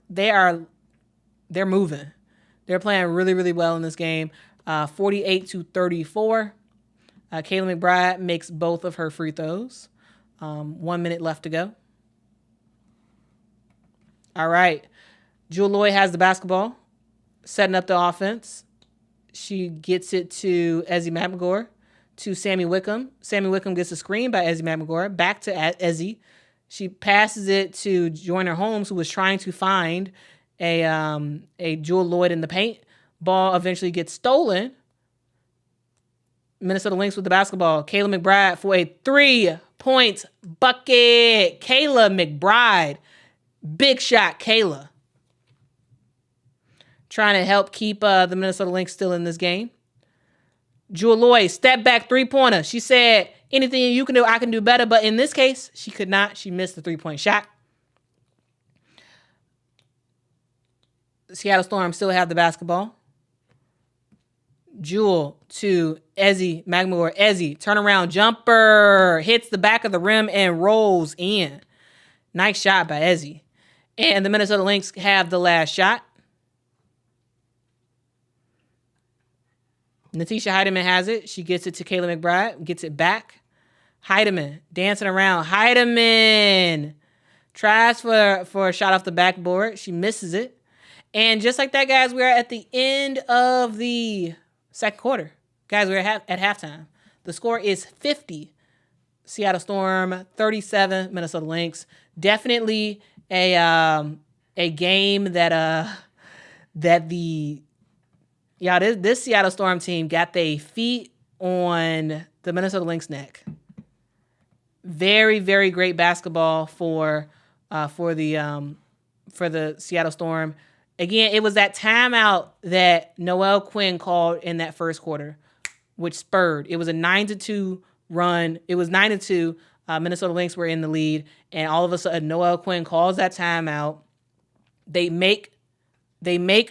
moving. They're playing really, really well in this game. 48-34. Kayla McBride makes both of her free throws. 1 minute left to go. All right. Jewel Lloyd has the basketball, setting up the offense. She gets it to Ezzie McMagor, to Sammy Wickham. Sammy Wickham gets a screen by Ezzie McMagor. Back to Ezzie. She passes it to Joyner Holmes, who was trying to find a Jewel Lloyd in the paint. Ball eventually gets stolen. Minnesota Lynx with the basketball. Kayla McBride for a 3-point bucket. Kayla McBride. Big shot, Kayla. Trying to help keep the Minnesota Lynx still in this game. Jewel Lloyd, step back 3-pointer. She said, anything you can do, I can do better. But in this case, she could not. She missed the 3-point shot. Seattle Storm still have the basketball. Jewel to Ezzie McMagor. Ezzie, turnaround jumper. Hits the back of the rim and rolls in. Nice shot by Ezzie. And the Minnesota Lynx have the last shot. Natisha Heidemann has it. She gets it to Kayla McBride. Gets it back. Heidemann dancing around. Heidemann tries for a shot off the backboard. She misses it. And just like that, guys, we're at the end of the second quarter. Guys, we're at halftime. The score is 50. Seattle Storm, 37. Minnesota Lynx. Definitely a game that this Seattle Storm team got their feet on the Minnesota Lynx neck. Very, very great basketball for the Seattle Storm. Again, it was that timeout that Noelle Quinn called in that first quarter, which spurred. It was a 9-2 run. It was 9-2. Minnesota Lynx were in the lead, and all of a sudden, Noelle Quinn calls that timeout. They make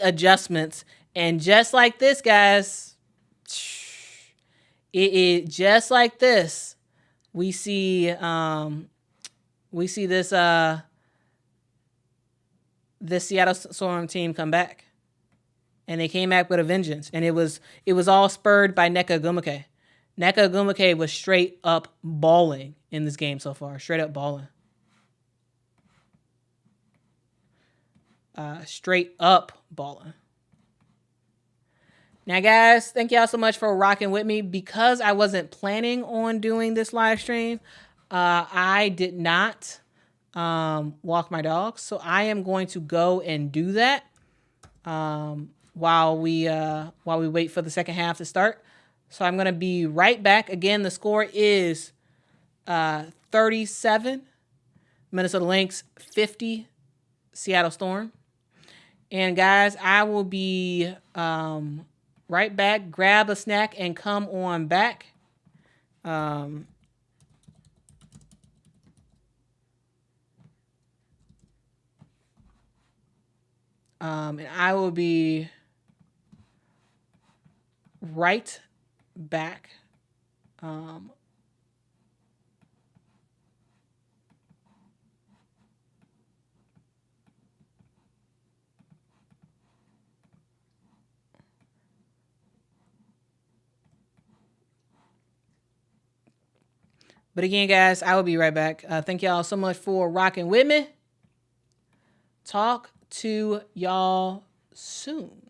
adjustments, and just like this, guys, it just like this, we see this Seattle Storm team come back, and they came back with a vengeance, and it was all spurred by Nneka Ogwumike. Nneka Ogwumike was straight up balling in this game so far. Straight up balling. Straight up balling. Now, guys, thank y'all so much for rocking with me. Because I wasn't planning on doing this live stream, I did not walk my dogs. So I am going to go and do that while we wait for the second half to start. So I'm going to be right back. Again, the score is 37, Minnesota Lynx, 50, Seattle Storm. And guys, I will be right back. Grab a snack and come on back. And I will be right back. But again, guys, I will be right back. Thank y'all so much for rocking with me. Talk to y'all soon.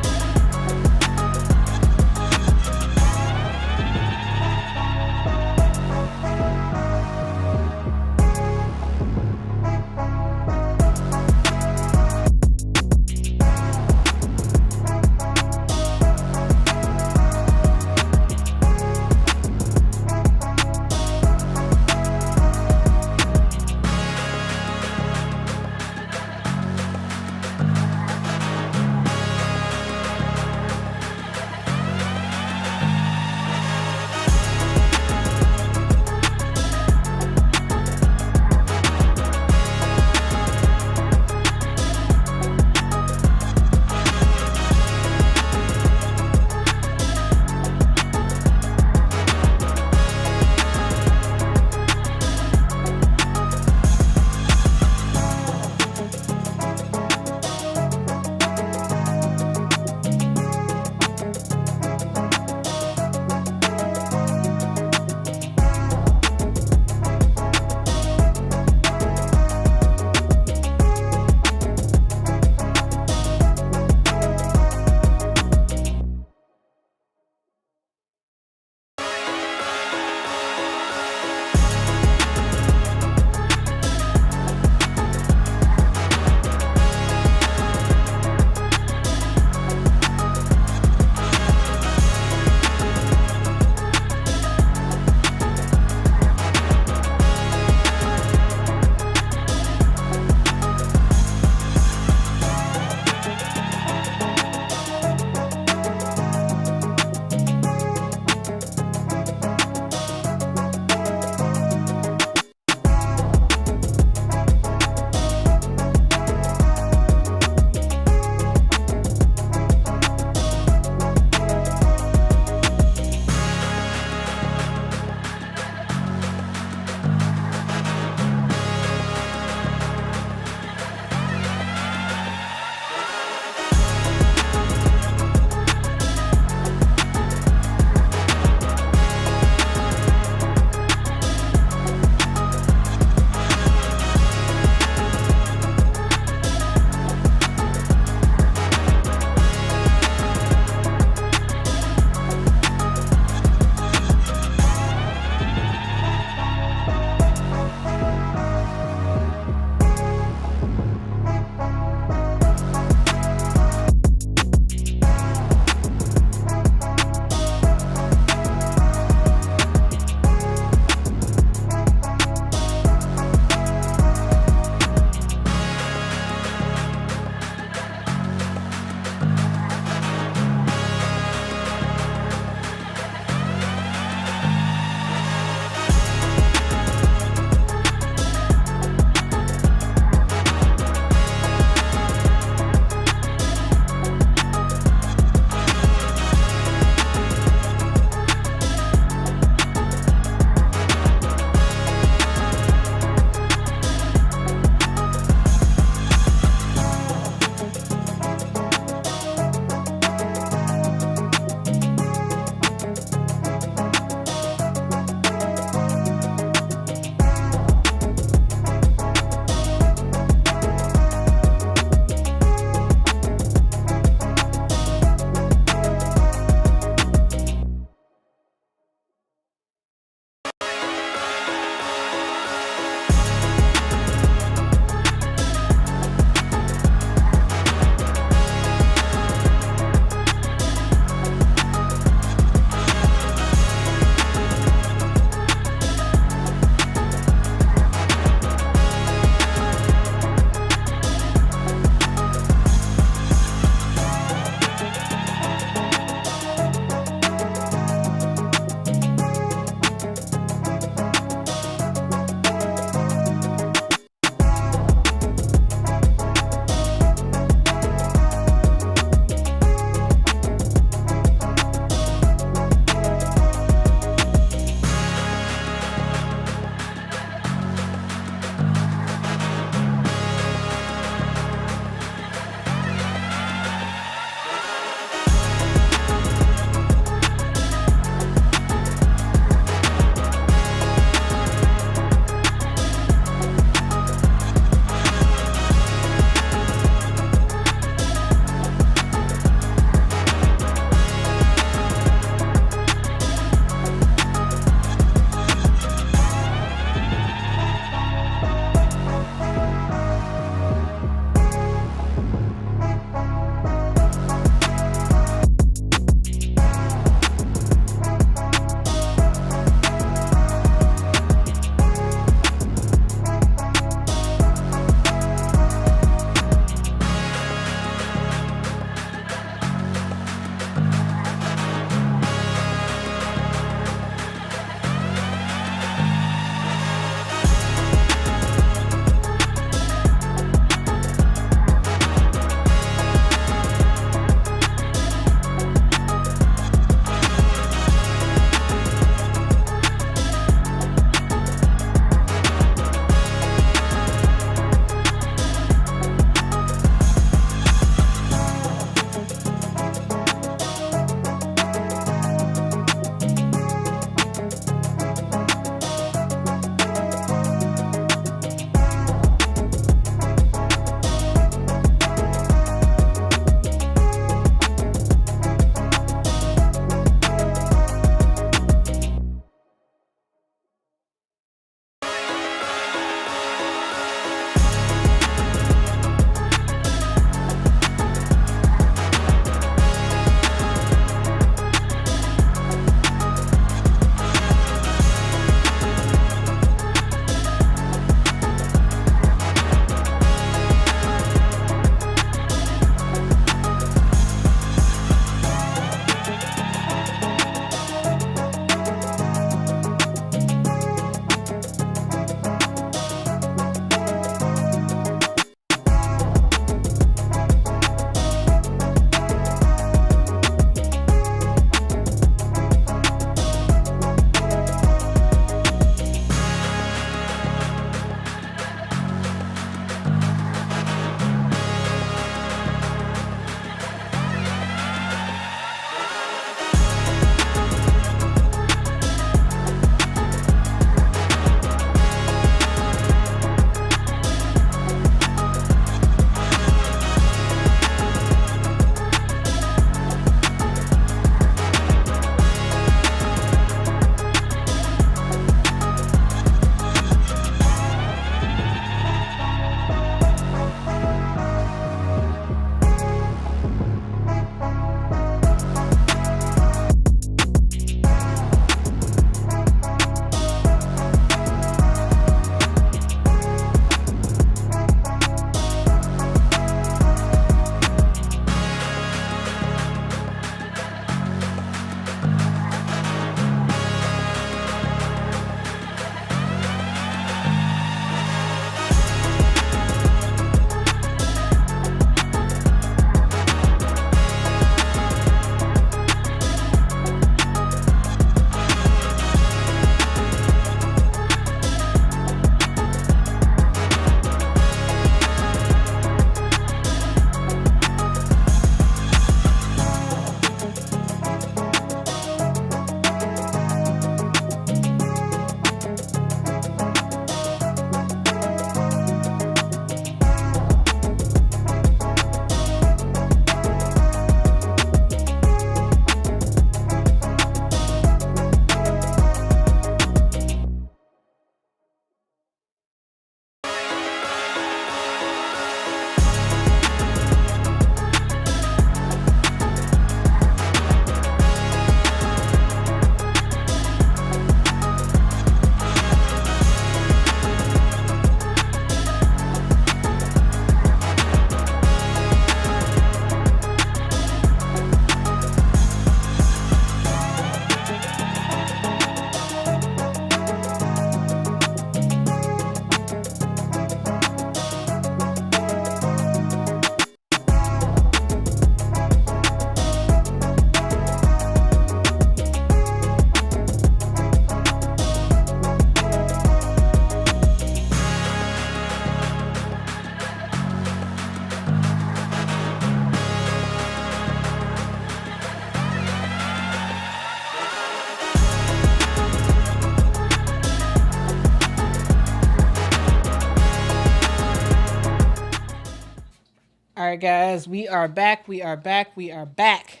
right, guys, we are back. We are back. We are back.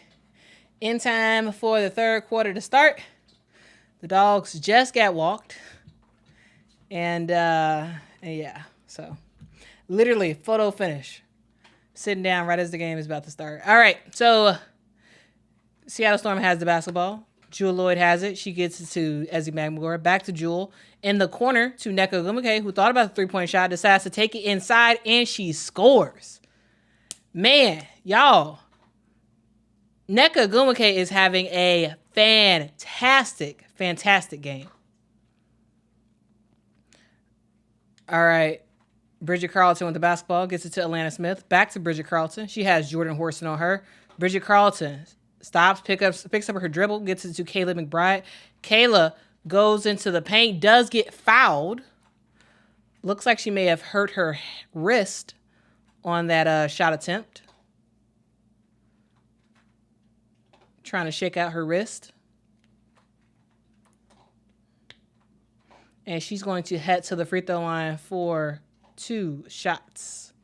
In time for the third quarter to start. The dogs just got walked. And yeah, so literally photo finish. Sitting down right as the game is about to start. All right, so Seattle Storm has the basketball. Jewel Lloyd has it. She gets it to Ezzie McMagor. Back to Jewel. In the corner to Nneka Ogwumike, who thought about the three-point shot, decides to take it inside, and she scores. Man, y'all. Nneka Ogwumike is having a fantastic, fantastic game. All right. Bridget Carlton with the basketball. Gets it to Alana Smith. Back to Bridget Carlton. She has Jordan Horson on her. Bridget Carlton stops, picks up her dribble, gets it to Kayla McBride. Kayla goes into the paint, does get fouled. Looks like she may have hurt her wrist on that shot attempt. Trying to shake out her wrist. And she's going to head to the free throw line for 2 shots.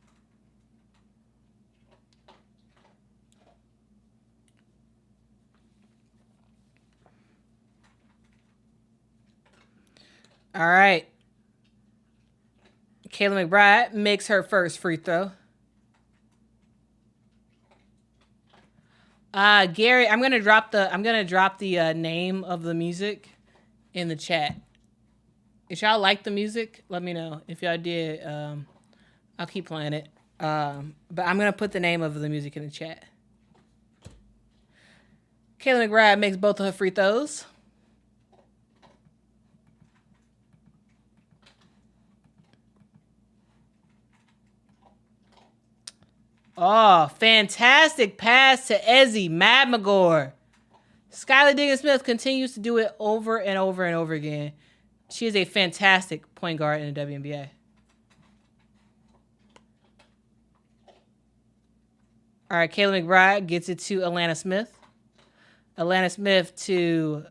All right. Kayla McBride makes her first free throw. Gary, I'm gonna drop the name of the music in the chat. If y'all like the music, let me know. If y'all did, I'll keep playing it. But I'm gonna put the name of the music in the chat. Kayla McBride makes both of her free throws. Oh, fantastic pass to Ezzie McMagor. Skylar Diggins-Smith continues to do it over and over and over again. She is a fantastic point guard in the WNBA. All right, Kayla McBride gets it to Alana Smith. Alana Smith to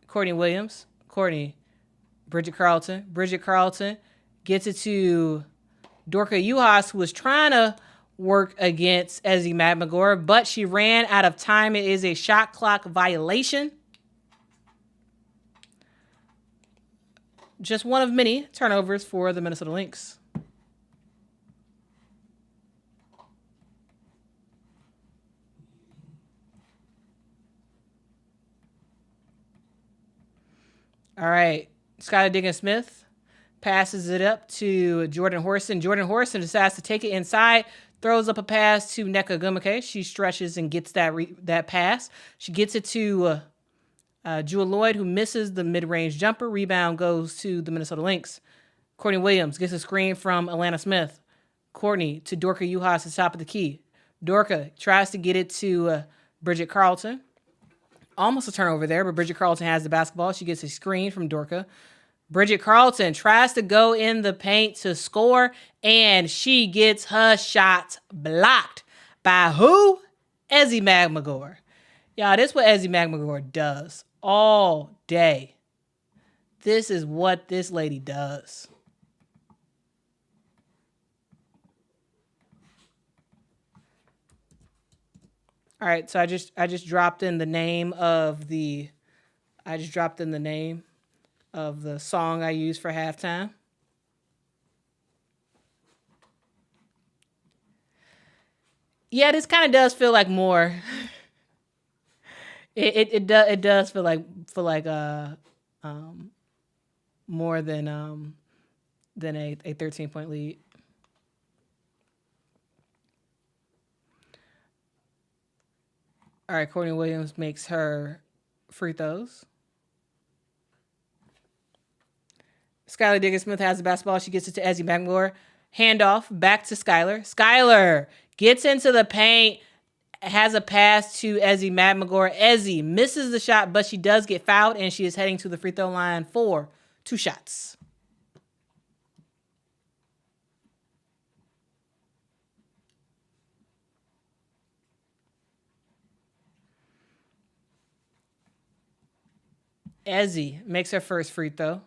Courtney Williams. Bridget Carlton. Bridget Carlton gets it to Dorka Juhas, who was trying to work against Ezzie McMagor, but she ran out of time. It is a shot clock violation. Just one of many turnovers for the Minnesota Lynx. All right. Skylar Diggins-Smith passes it up to Jordan Horson. Jordan Horson decides to take it inside, throws up a pass to Nneka Ogwumike. She stretches and gets that pass. She gets it to Jewel Lloyd, who misses the mid-range jumper. Rebound goes to the Minnesota Lynx. Courtney Williams gets a screen from Alana Smith. Courtney to Dorka Juhas at the top of the key. Dorka tries to get it to Bridget Carlton. Almost a turnover there, but Bridget Carlton has the basketball. She gets a screen from Dorka. Bridget Carlton tries to go in the paint to score, and she gets her shot blocked by who? Ezzie McMagor. Y'all, this is what Ezzie McMagor does all day. This is what this lady does. All right, so I just dropped in the name of the song I used for halftime. Yeah, this kind of does feel like more. It does feel like more than a 13-point lead. All right, Courtney Williams makes her free throws. Skylar Diggins-Smith has the basketball. She gets it to Ezzie McMagor. Handoff back to Skylar. Skylar gets into the paint, has a pass to Ezzie McMagor. Ezzie misses the shot, but she does get fouled, and she is heading to the free throw line for 2 shots. Ezzie makes her first free throw.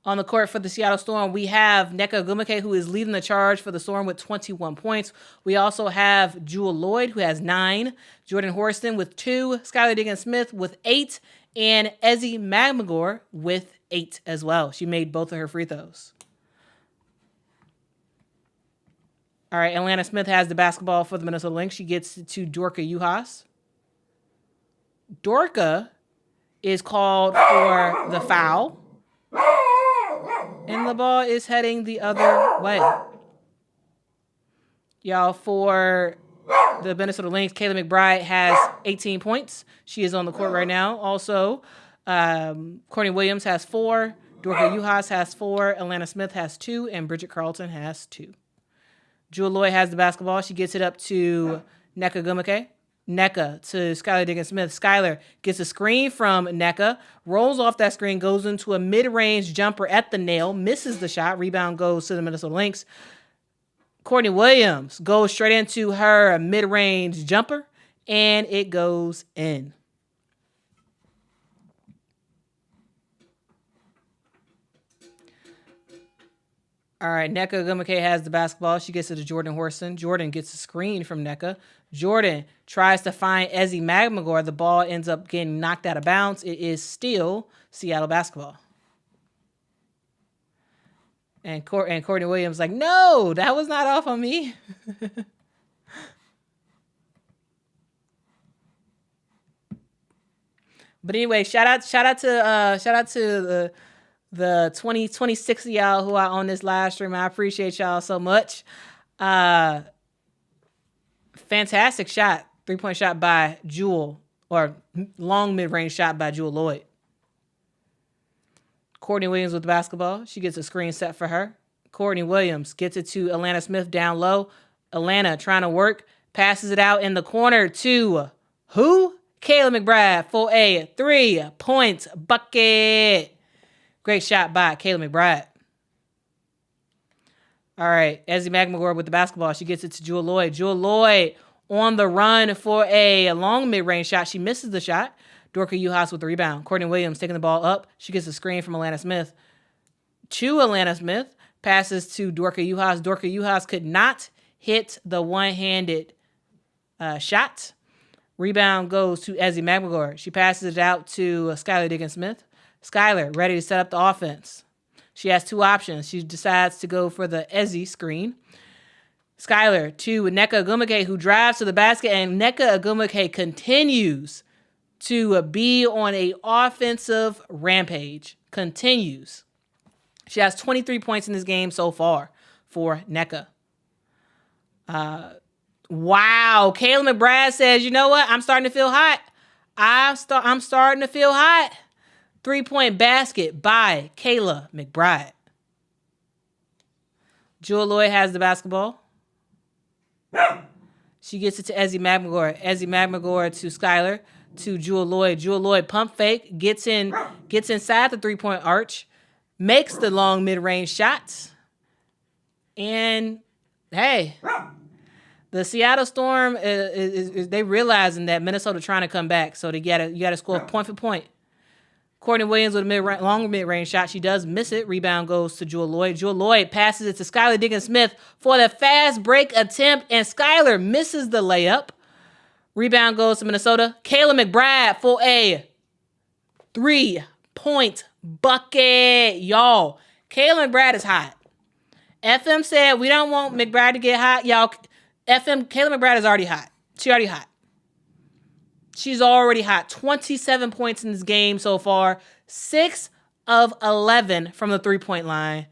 On the court for the Seattle Storm, we have Nneka Ogwumike, who is leading the charge for the Storm with 21 points. We also have Jewell Loyd, who has 9, Jordan Horston with 2, Skylar Diggins-Smith with 8, and Ezi Magmagor with 8 as well. She made both of her free throws. All right, Atlanta Smith has the basketball for the Minnesota Lynx. She gets to Dorka Juhas. Dorka is called for the foul. And the ball is heading the other way. Y'all, for the Minnesota Lynx, Kayla McBride has 18 points. She is on the court right now. Also, Courtney Williams has 4. Dorka Juhas has 4. Atlanta Smith has 2. And Bridget Carlton has 2. Jewell Loyd has the basketball. She gets it up to Nneka Ogwumike. Nneka to Skylar Diggins-Smith. Skylar gets a screen from Nneka, rolls off that screen, goes into a mid-range jumper at the nail, misses the shot. Rebound goes to the Minnesota Lynx. Courtney Williams goes straight into her mid-range jumper, and it goes in. All right, Nneka Ogwumike has the basketball. She gets it to Jordan Horston. Jordan gets a screen from Nneka. Jordan tries to find Ezi Magmagor. The ball ends up getting knocked out of bounds. It is still Seattle basketball. And Courtney Williams like, no, that was not off on me. But anyway, shout out to the 26 of y'all who are on this live stream. I appreciate y'all so much. Fantastic shot. 3-point shot by Jewell, or long mid-range shot by Jewell Loyd. Courtney Williams with the basketball. She gets a screen set for her. Courtney Williams gets it to Atlanta Smith down low. Atlanta trying to work. Passes it out in the corner to who? Kayla McBride for a 3-point bucket. Great shot by Kayla McBride. All right, Ezi Magmagor with the basketball. She gets it to Jewell Loyd. Jewell Loyd on the run for a long mid-range shot. She misses the shot. Dorka Juhas with the rebound. Courtney Williams taking the ball up. She gets a screen from Atlanta Smith. To Atlanta Smith. Passes to Dorka Juhas. Dorka Juhas could not hit the one-handed shot. Rebound goes to Ezi Magmagor. She passes it out to Skylar Diggins-Smith. Skylar ready to set up the offense. She has 2 options. She decides to go for the Ezi screen. Skylar to Nneka Ogwumike, who drives to the basket, and Nneka Ogwumike continues to be on an offensive rampage. Continues. She has 23 points in this game so far for Nneka. Wow. Kayla McBride says, you know what? I'm starting to feel hot. I'm starting to feel hot. 3-point basket by Kayla McBride. Jewell Loyd has the basketball. She gets it to Ezi Magmagor. Ezi Magmagor to Skylar, to Jewell Loyd. Jewell Loyd pump fake, gets inside the 3-point arch, makes the long mid-range shots. And hey, the Seattle Storm is they realizing that Minnesota trying to come back, so you gotta score point for point. Courtney Williams with a long mid-range shot. She does miss it. Rebound goes to Jewell Loyd. Jewell Loyd passes it to Skylar Diggins-Smith for the fast break attempt, and Skylar misses the layup. Rebound goes to Minnesota. Kayla McBride for a 3-point bucket. Y'all, Kayla McBride is hot. FM said we don't want McBride to get hot. Y'all, Kayla McBride is already hot. She's already hot. 27 points in this game so far. 6 of 11 from the 3-point line.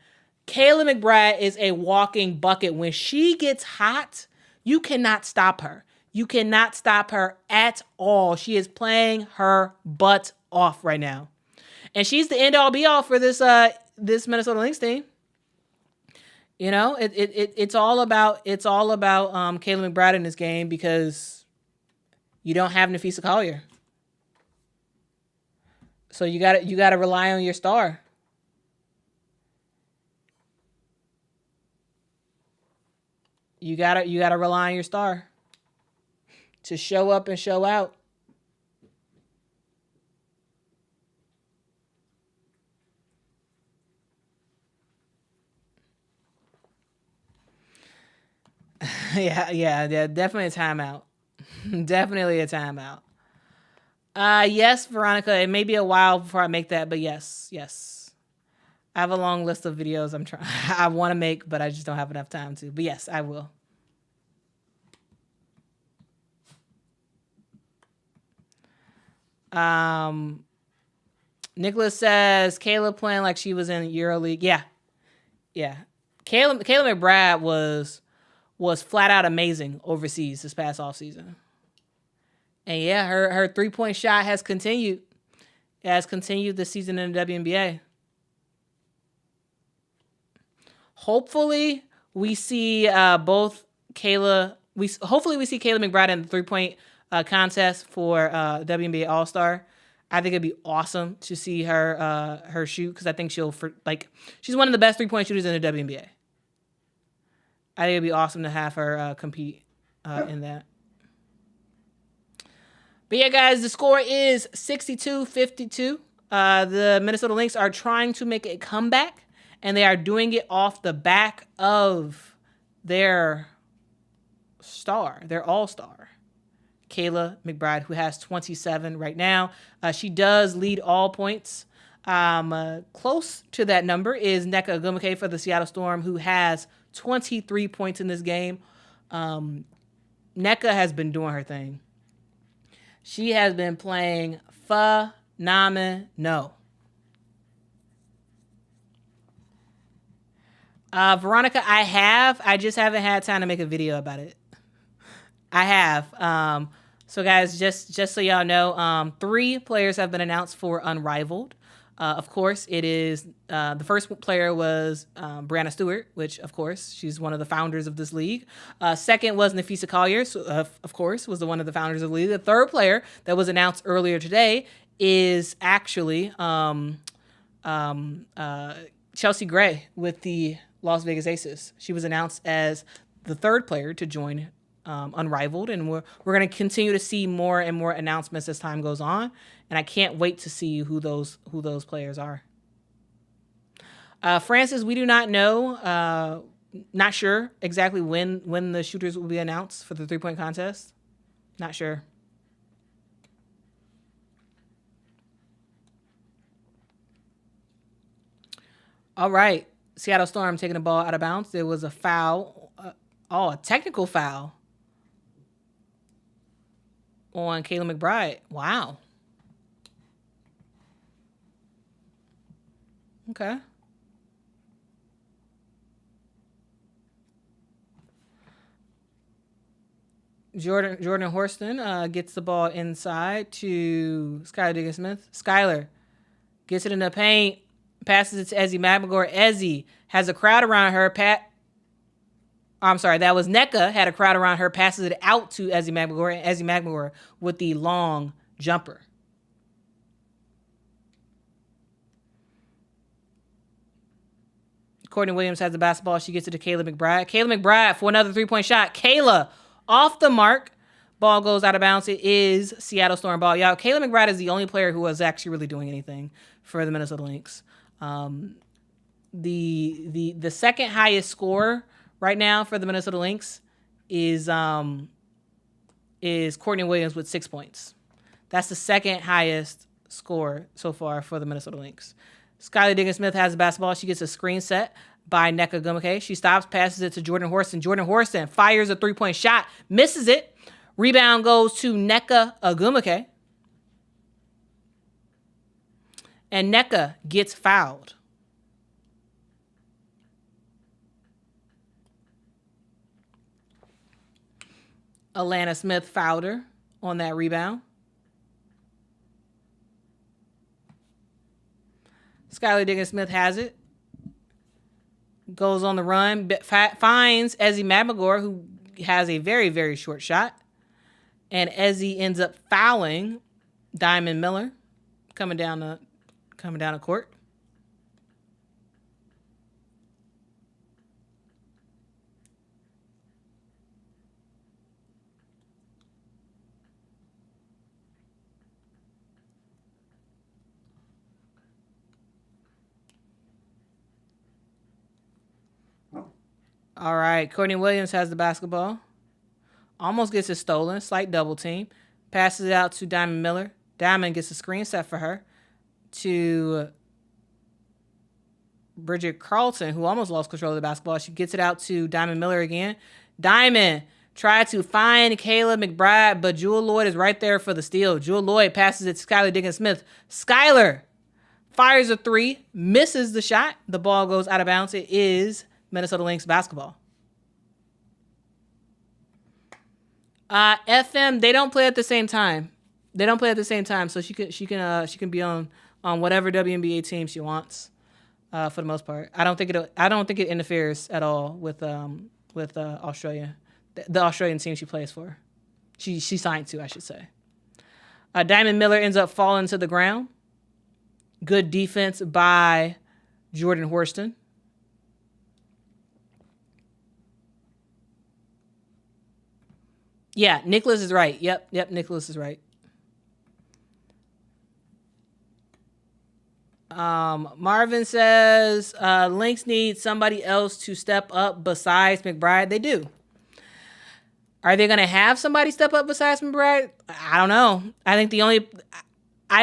Kayla McBride is a walking bucket. When she gets hot, you cannot stop her. You cannot stop her at all. She is playing her butt off right now. And she's the end-all be-all for this Minnesota Lynx team. You know, it's all about Kayla McBride in this game because you don't have Nafisa Collier. So you gotta rely on your star. You gotta rely on your star to show up and show out. Yeah. Definitely a timeout. Definitely a timeout. Yes, Veronica. It may be a while before I make that, but yes. I have a long list of videos I'm trying. I want to make, but I just don't have enough time to. But yes, I will. Nicholas says Kayla playing like she was in EuroLeague. Yeah. Kayla McBride was flat out amazing overseas this past off season. And yeah, her 3-point shot has continued. It has continued this season in the WNBA. Hopefully, we see both Kayla. Hopefully we see Kayla McBride in the 3-point contest for WNBA All Star. I think it'd be awesome to see her shoot because I think she's one of the best 3-point shooters in the WNBA. I think it'd be awesome to have her compete in that. But yeah, guys, the score is 62-52. The Minnesota Lynx are trying to make a comeback, and they are doing it off the back of their all-star, Kayla McBride, who has 27 right now. She does lead all points. Close to that number is Nneka Ogwumike for the Seattle Storm, who has 23 points in this game. Nneka has been doing her thing. She has been playing phenomenal. Veronica, I just haven't had time to make a video about it. I have. So guys, just so y'all know, 3 players have been announced for Unrivaled. Of course, it is the first player was Brianna Stewart, which of course she's one of the founders of this league. Second was Nafisa Collier, so, of course, was one of the founders of the league. The third player that was announced earlier today is actually Chelsea Gray with the Las Vegas Aces. She was announced as the third player to join Unrivaled, and we're going to continue to see more and more announcements as time goes on, and I can't wait to see who those players are. Francis, we do not know, not sure exactly when the shooters will be announced for the 3-point contest. Not sure. All right, Seattle Storm taking the ball out of bounds. There was a foul, a technical foul on Kayla McBride. Wow. Okay. Jordan Horston gets the ball inside to Skylar Diggins-Smith. Skylar gets it in the paint, passes it to Ezzy McMagor. Ezzy has a crowd around her. I'm sorry, that was Nneka, had a crowd around her, passes it out to Ezzy McMagor, and Ezzy McMagor with the long jumper. Courtney Williams has the basketball. She gets it to Kayla McBride. Kayla McBride for another 3-point shot. Kayla off the mark. Ball goes out of bounds. It is Seattle Storm ball. Y'all, Kayla McBride is the only player who was actually really doing anything for the Minnesota Lynx. The second highest score right now for the Minnesota Lynx is Courtney Williams with 6 points. That's the second highest score so far for the Minnesota Lynx. Skylar Diggins-Smith has the basketball. She gets a screen set by Nneka Ogwumike. She stops, passes it to Jordan Horston. Jordan Horston fires a 3-point shot, misses it. Rebound goes to Nneka Ogwumike. And Nneka gets fouled. Alana Smith fouled her on that rebound. Skylar Diggins-Smith has it. Goes on the run. Finds Ezzy McMagor, who has a very, very short shot. And Ezzy ends up fouling Diamond Miller coming down the court. All right, Courtney Williams has the basketball. Almost gets it stolen. Slight double team. Passes it out to Diamond Miller. Diamond gets a screen set for her to Bridget Carlton, who almost lost control of the basketball. She gets it out to Diamond Miller again. Diamond tried to find Kayla McBride, but Jewel Lloyd is right there for the steal. Jewel Lloyd passes it to Skylar Diggins-Smith. Skylar fires a three, misses the shot. The ball goes out of bounds. It is Minnesota Lynx basketball. FM, they don't play at the same time. So she can be on whatever WNBA team she wants. For the most part, I don't think it interferes at all with Australia, the Australian team she plays for. She signed to, I should say. Diamond Miller ends up falling to the ground. Good defense by Jordan Horston. Yeah, Nicholas is right. Yep, Nicholas is right. Marvin says Lynx need somebody else to step up besides McBride. They do. Are they going to have somebody step up besides McBride? I don't know. I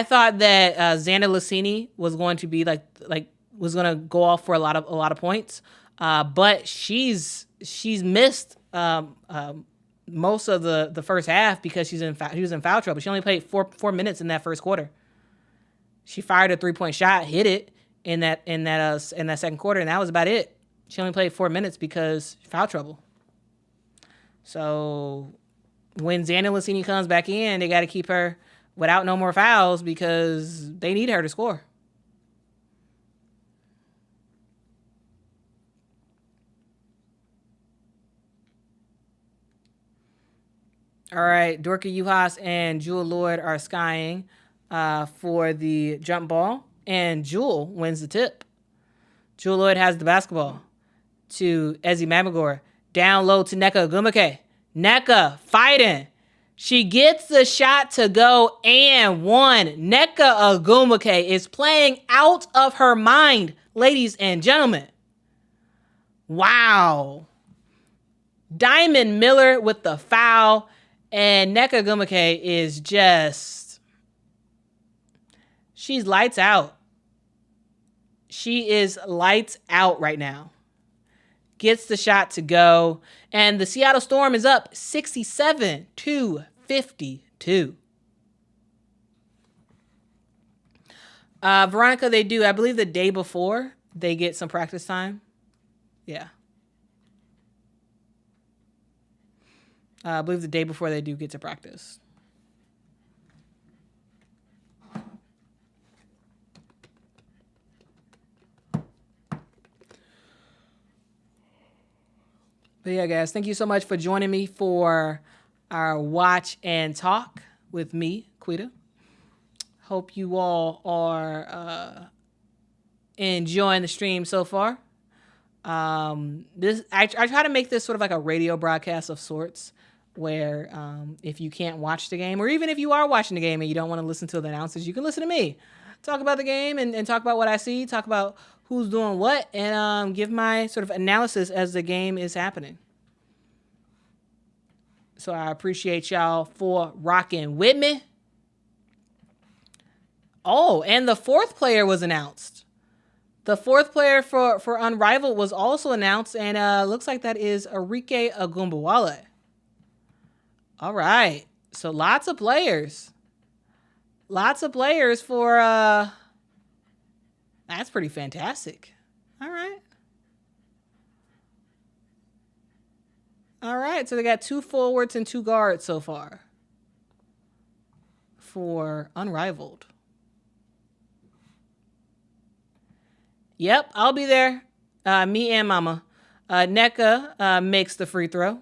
thought that Xander Lassini was going to be was going to go off for a lot of points, but she's missed most of the first half because she was in foul trouble. She only played 4 minutes in that first quarter. She fired a 3-point shot, hit it in that second quarter, and that was about it. She only played 4 minutes because foul trouble. So when Xander Lassini comes back in, they got to keep her without no more fouls because they need her to score. All right, Dorka Juhas and Jewel Lloyd are skying for the jump ball, and Jewel wins the tip. Jewel Lloyd has the basketball to Ezzy Mamagor. Down low to Nneka Ogwumike. Nneka fighting. She gets the shot to go and one. Nneka Ogwumike is playing out of her mind, ladies and gentlemen. Wow. Diamond Miller with the foul, and Nneka Ogwumike is just... she's lights out. She is lights out right now. Gets the shot to go. And the Seattle Storm is up 67-52. Veronica, they do, I believe the day before, they get some practice time. Yeah. I believe the day before they do get to practice. But yeah, guys, thank you so much for joining me for our watch and talk with me, Quita. Hope you all are enjoying the stream so far. I try to make this sort of like a radio broadcast of sorts, where if you can't watch the game, or even if you are watching the game and you don't want to listen to the announcers, you can listen to me talk about the game and talk about what I see, talk about who's doing what, and give my sort of analysis as the game is happening. So I appreciate y'all for rocking with me. Oh, and the fourth player was announced. The fourth player for Unrivaled was also announced, and looks like that is Arike Ogunbowale. All right. So lots of players. Lots of players for... that's pretty fantastic. All right. All right. So they got 2 forwards and 2 guards so far for Unrivaled. Yep, I'll be there. Me and Mama. Nneka makes the free throw.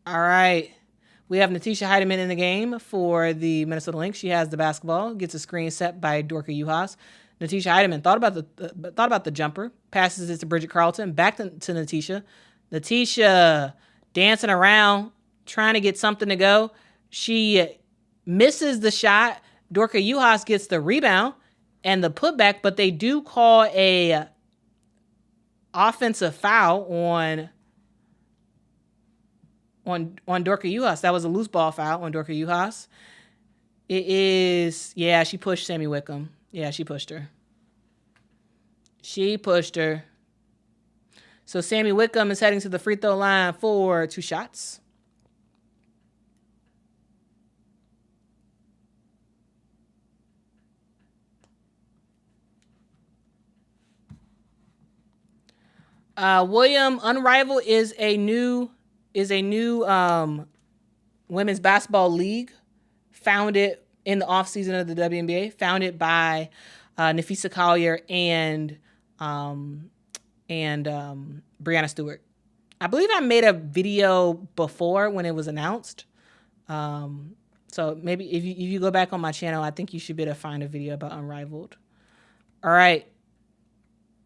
All right. We have Natisha Heidemann in the game for the Minnesota Lynx. She has the basketball, gets a screen set by Dorka Juhas. Natisha Heidemann thought about the jumper, passes it to Bridget Carlton, back to Natisha. Natisha dancing around, trying to get something to go. She misses the shot. Dorka Juhas gets the rebound, and the putback, but they do call a offensive foul on Dorka Juhas. That was a loose ball foul on Dorka Juhas. It is, yeah, she pushed Sammy Wickham. Yeah, she pushed her. So Sammy Wickham is heading to the free throw line for 2 shots. William Unrivaled is a new women's basketball league founded in the offseason of the WNBA, founded by Nafisa Collier and Brianna Stewart. I believe I made a video before when it was announced. So maybe if you go back on my channel, I think you should be able to find a video about Unrivaled. All right.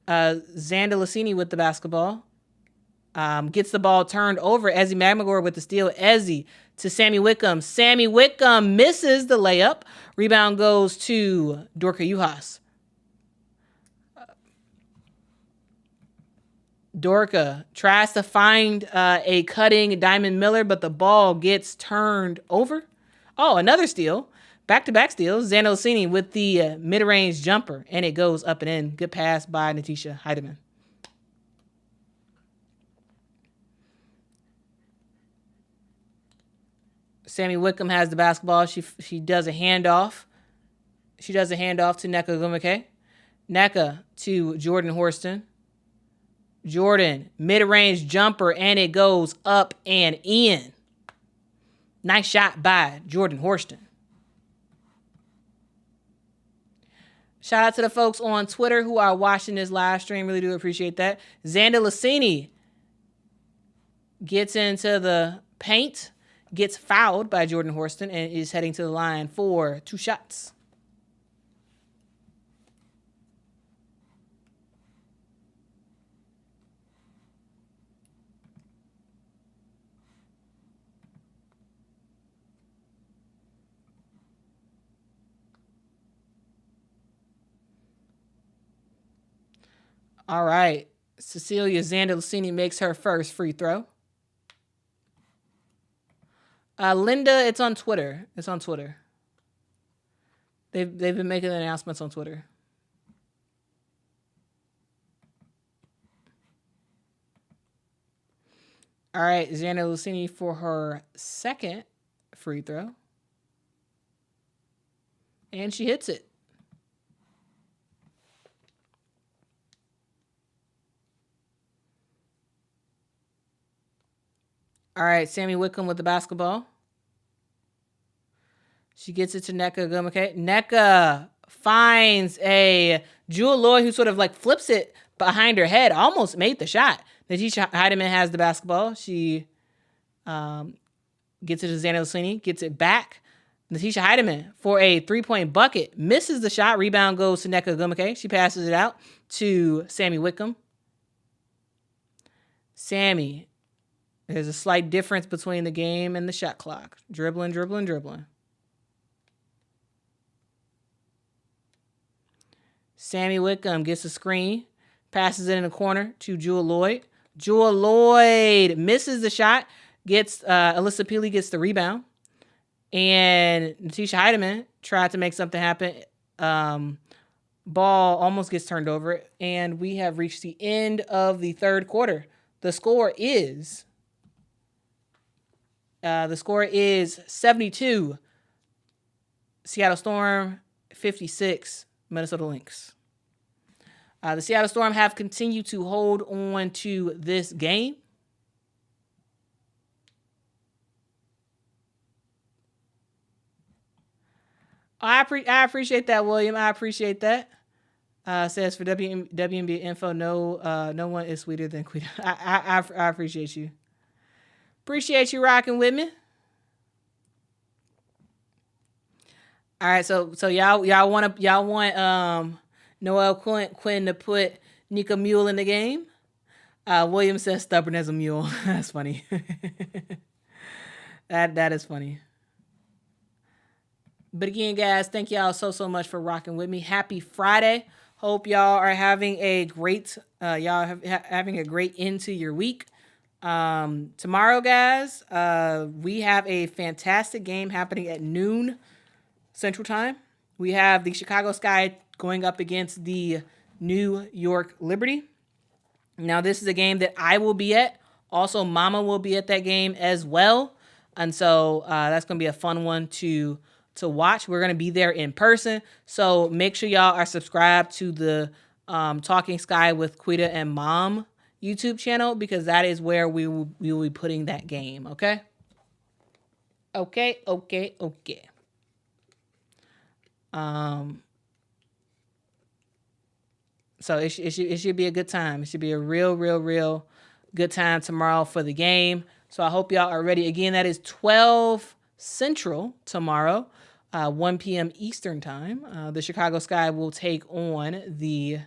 Xander Lassini with the basketball. Gets the ball turned over. Ezzy Magmagor with the steal. Ezzy to Sammy Wickham. Sammy Wickham misses the layup. Rebound goes to Dorka Juhas. Dorka tries to find a cutting Diamond Miller, but the ball gets turned over. Oh, another steal. Back-to-back steals. Xander Lassini with the mid-range jumper, and it goes up and in. Good pass by Natisha Heidemann. Sammy Wickham has the basketball. She does a handoff. To Nneka Ogwumike. Nneka to Jordan Horston. Jordan, mid-range jumper, and it goes up and in. Nice shot by Jordan Horston. Shout out to the folks on Twitter who are watching this live stream. Really do appreciate that. Xander Lassini gets into the paint, gets fouled by Jordan Horston, and is heading to the line for 2 shots. All right. Cecilia Xander Lassini makes her first free throw. Linda, it's on Twitter. They've been making announcements on Twitter. All right, Xander Lassini for her second free throw. And she hits it. All right, Sammy Wickham with the basketball. She gets it to Nneka Ogwumike. Nneka finds a Jewel Lloyd who sort of like flips it behind her head. Almost made the shot. Natisha Heidemann has the basketball. She gets it to Xander Lassini. Gets it back. Natisha Heidemann for a 3-point bucket. Misses the shot. Rebound goes to Nneka Ogwumike. She passes it out to Sammy Wickham. Sammy. There's a slight difference between the game and the shot clock. Dribbling. Sammy Wickham gets a screen, passes it in the corner to Jewel Lloyd. Jewel Lloyd misses the shot, gets Alyssa Peely gets the rebound, and Natisha Heidemann tried to make something happen. Ball almost gets turned over, and we have reached the end of the third quarter. The score is 72 Seattle Storm, 56 Minnesota Lynx. The Seattle Storm have continued to hold on to this game. I appreciate that, William. I appreciate that. Says for WNBA info, no one is sweeter than Quita. I appreciate you. Appreciate you rocking with me. All right, so y'all want Noelle Quinn to put Nika Mule in the game? William says stubborn as a mule. That's funny. That is funny. But again, guys, thank y'all so much for rocking with me. Happy Friday. Hope y'all are having a great having a great end to your week. Tomorrow, guys, we have a fantastic game happening at noon Central Time. We have the Chicago Sky going up against the New York Liberty. Now, this is a game that I will be at. Also, Mama will be at that game as well. And so that's going to be a fun one to watch. We're going to be there in person. So make sure y'all are subscribed to the Talking Sky with Quita and Mom YouTube channel, because that is where we will be putting that game. Okay? Okay. So it should be a good time. It should be a real good time tomorrow for the game. So I hope y'all are ready. Again, that is 12 Central tomorrow, 1 p.m. Eastern time. The Chicago Sky will take on the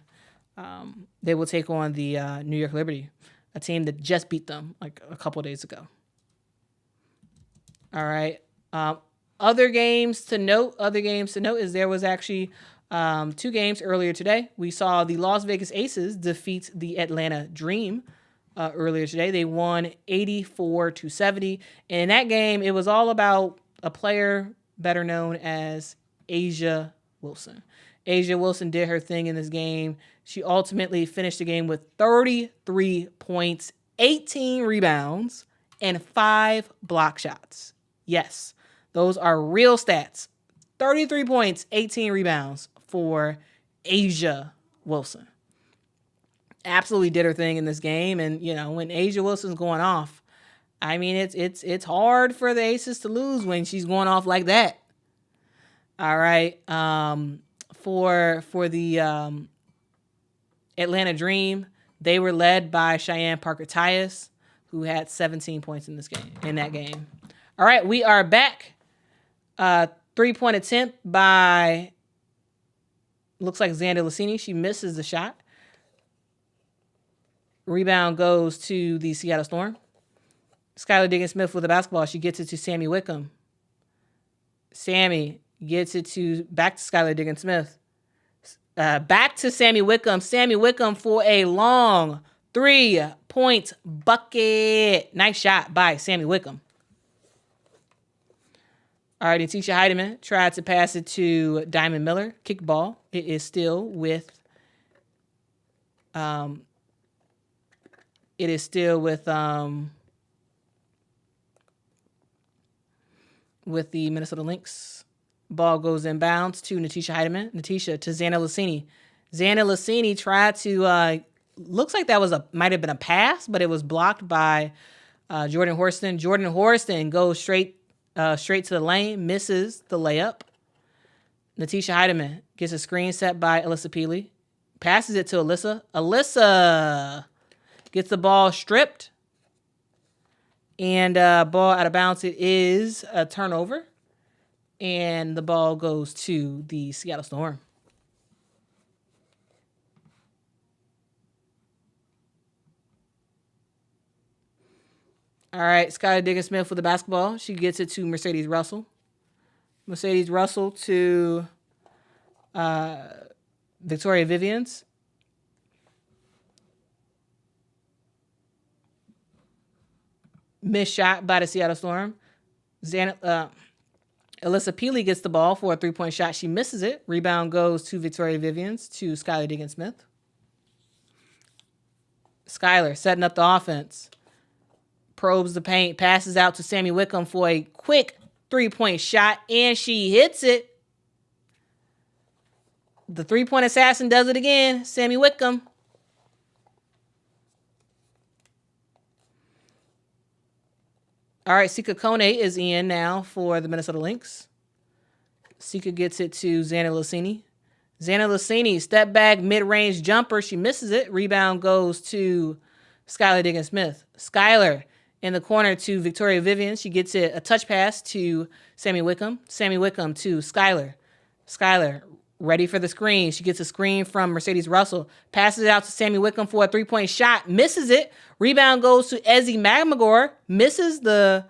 New York Liberty, a team that just beat them like a couple days ago. All right. Other games to note is there was actually 2 games earlier today. We saw the Las Vegas Aces defeat the Atlanta Dream earlier today. They won 84-70. And in that game, it was all about a player better known as A'ja Wilson. A'ja Wilson did her thing in this game. She ultimately finished the game with 33 points, 18 rebounds, and 5 block shots. Yes, those are real stats. 33 points, 18 rebounds for A'ja Wilson. Absolutely did her thing in this game. And, you know, when A'ja Wilson's going off, I mean, it's hard for the Aces to lose when she's going off like that. All right. For the Atlanta Dream, they were led by Cheyenne Parker-Tyus, who had 17 points in that game. All right, we are back. 3-point attempt by, looks like Xander Lassini. She misses the shot. Rebound goes to the Seattle Storm. Skylar Diggins-Smith with the basketball. She gets it to Sammy Wickham. Sammy gets it back to Skylar Diggins-Smith. Back to Sammy Wickham. Sammy Wickham for a long 3-point bucket. Nice shot by Sammy Wickham. All right, Natisha Heidemann tried to pass it to Diamond Miller. Kick ball. It is still with the Minnesota Lynx. Ball goes inbounds to Natisha Heidemann. Natisha to Xana Lassini. Xana Lassini tried to, looks like that might have been a pass, but it was blocked by Jordan Horston. Jordan Horston goes straight to the lane, misses the layup. Natisha Heidemann gets a screen set by Alyssa Peely. Passes it to Alyssa. Alyssa gets the ball stripped. And ball out of bounds. It is a turnover. And the ball goes to the Seattle Storm. All right, Skylar Diggins-Smith with the basketball. She gets it to Mercedes Russell. Mercedes Russell to Victoria Vivians. Missed shot by the Seattle Storm. Alyssa Peely gets the ball for a 3-point shot. She misses it. Rebound goes to Victoria Vivians to Skylar Diggins-Smith. Skylar setting up the offense. Probes the paint. Passes out to Sammy Wickham for a quick 3-point shot. And she hits it. The 3-point assassin does it again. Sammy Wickham. All right, Sika Kone is in now for the Minnesota Lynx. Sika gets it to Xana Lassini. Xana Lassini, step back, mid-range jumper. She misses it. Rebound goes to Skylar Diggins-Smith. Skylar in the corner to Victoria Vivian. She gets it, a touch pass to Sammy Wickham. Sammy Wickham to Skylar. Skylar ready for the screen. She gets a screen from Mercedes Russell. Passes it out to Sammy Wickham for a 3-point shot. Misses it. Rebound goes to Ezzy Magmagor. Misses the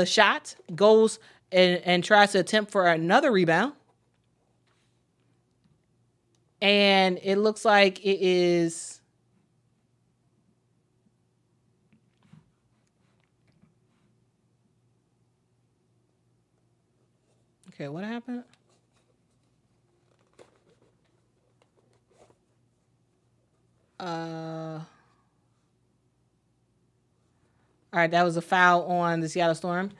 shot. Goes and tries to attempt for another rebound. And it looks like it is... Okay, what happened? All right, that was a foul on the Seattle Storm.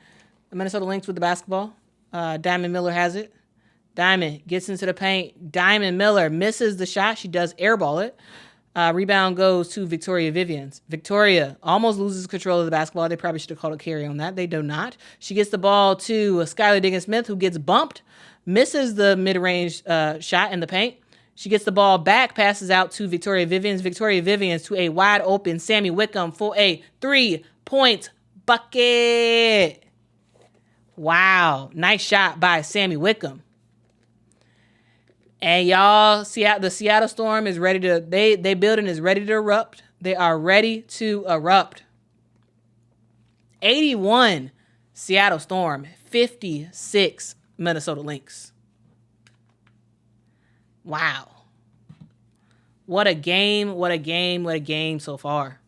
The Minnesota Lynx with the basketball. Diamond Miller has it. Diamond gets into the paint. Diamond Miller misses the shot. She does airball it. Rebound goes to Victoria Vivians. Victoria almost loses control of the basketball. They probably should have called a carry on that. They do not. She gets the ball to Skylar Diggins-Smith, who gets bumped, misses the mid-range shot in the paint. She gets the ball back, passes out to Victoria Vivians. Victoria Vivians to a wide open Sammy Wickham for a 3-point bucket. Wow. Nice shot by Sammy Wickham. And y'all, the Seattle Storm is ready to... They building is ready to erupt. They are ready to erupt. 81 Seattle Storm. 56 Minnesota Lynx. Wow. What a game, what a game, what a game so far.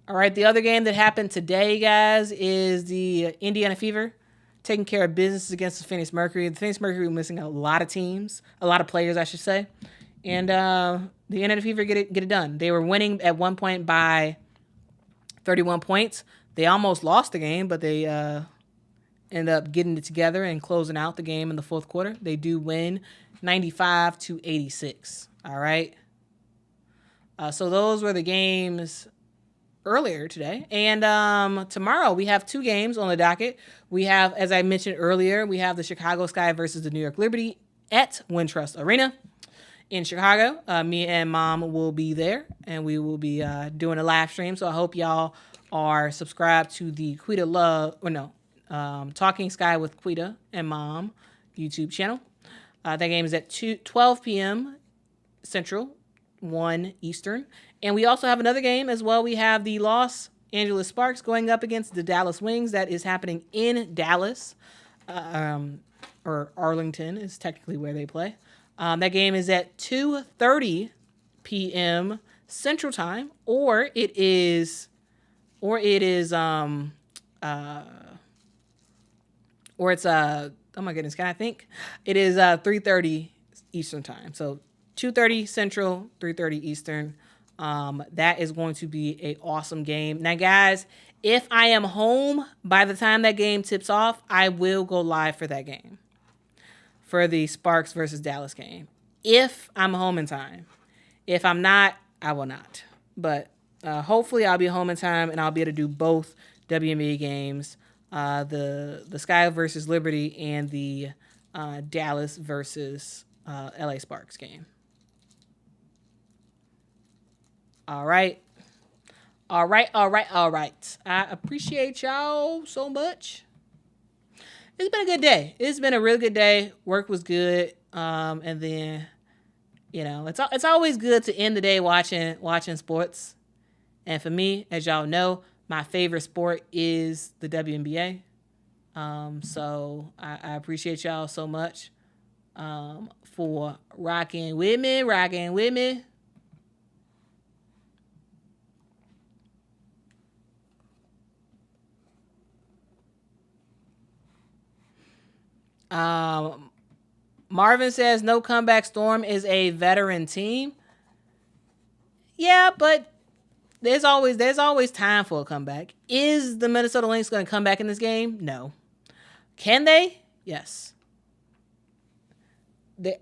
All right, the other game that happened today, guys, is the Indiana Fever taking care of business against the Phoenix Mercury. The Phoenix Mercury were missing a lot of players, I should say. And the Indiana Fever get it done. They were winning at one point by 31 points. They almost lost the game, but they end up getting it together and closing out the game in the fourth quarter. They do win 95-86. All right. So those were the games earlier today. And tomorrow we have 2 games on the docket. We have, as I mentioned earlier, we have the Chicago Sky versus the New York Liberty at Wintrust Arena in Chicago. Me and Mom will be there, and we will be doing a live stream. So I hope y'all are subscribed to the Quita Talking Sky with Quita and Mom YouTube channel. That game is at 12 p.m. Central, 1 Eastern. And we also have another game as well. We have the Los Angeles Sparks going up against the Dallas Wings. That is happening in Dallas, or Arlington is technically where they play. That game is at 2:30 p.m. Central Time, or it's 3:30 Eastern Time. So 2:30 Central, 3:30 Eastern. That is going to be an awesome game. Now, guys, if I am home by the time that game tips off, I will go live for that game, for the Sparks versus Dallas game, if I'm home in time. If I'm not, I will not. But hopefully I'll be home in time, and I'll be able to do both WNBA games, the Sky versus Liberty and the Dallas versus LA Sparks game. All right. I appreciate y'all so much. It's been a good day. It's been a really good day. Work was good. And then, it's always good to end the day watching sports. And for me, as y'all know, my favorite sport is the WNBA. So I appreciate y'all so much for rocking with me. Marvin says no comeback. Storm is a veteran team. Yeah, but there's always time for a comeback. Is the Minnesota Lynx going to come back in this game? No. Can they? Yes. They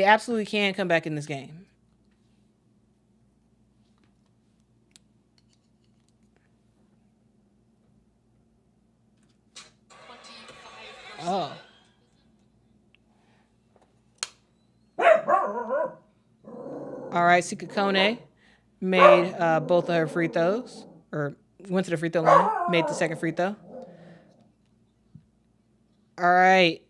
absolutely can come back in this game. Oh. All right, Sikakone made both of her free throws, or went to the free throw line, made the second free throw. All right,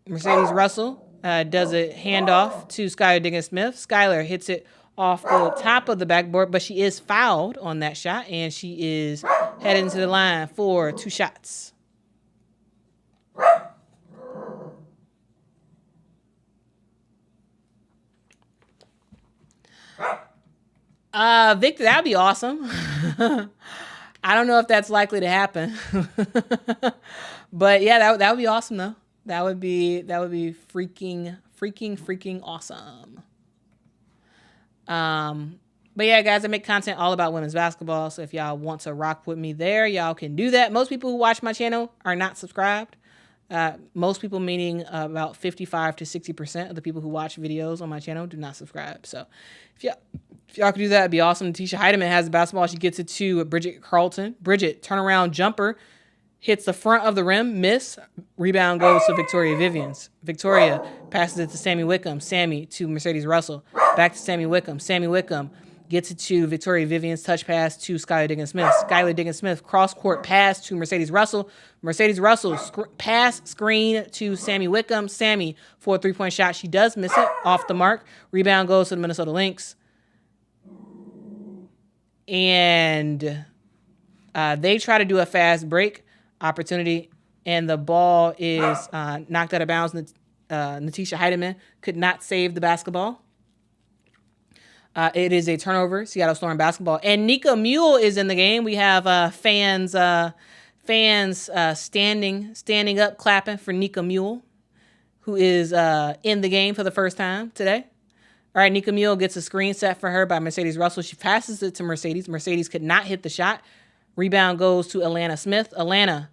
Mercedes Russell does a handoff to Skylar Diggins-Smith. Skylar hits it off the top of the backboard, but she is fouled on that shot, and she is heading to the line for 2 shots. Victor, that'd be awesome. I don't know if that's likely to happen. But yeah, that would be awesome though. That would be freaking awesome. But yeah, guys, I make content all about women's basketball. So if y'all want to rock with me there, y'all can do that. Most people who watch my channel are not subscribed. Most people, meaning about 55 to 60% of the people who watch videos on my channel, do not subscribe. So if y'all could do that, it'd be awesome. Natisha Heidemann has the basketball. She gets it to Bridget Carlton. Bridget, turnaround jumper, hits the front of the rim, miss. Rebound goes to Victoria Vivians. Victoria passes it to Sammy Wickham. Sammy to Mercedes Russell. Back to Sammy Wickham. Sammy Wickham gets it to Victoria Vivians. Touch pass to Skylar Diggins-Smith. Skylar Diggins-Smith, cross-court pass to Mercedes Russell. Mercedes Russell, pass screen to Sammy Wickham. Sammy for a three-point shot. She does miss it off the mark. Rebound goes to the Minnesota Lynx. And they try to do a fast break opportunity, and the ball is knocked out of bounds. Natisha Heidemann could not save the basketball. It is a turnover, Seattle Storm basketball. And Nika Mule is in the game. We have fans standing up, clapping for Nika Mule, who is in the game for the first time today. All right, Nika Mule gets a screen set for her by Mercedes Russell. She passes it to Mercedes. Mercedes could not hit the shot. Rebound goes to Alana Smith. Alana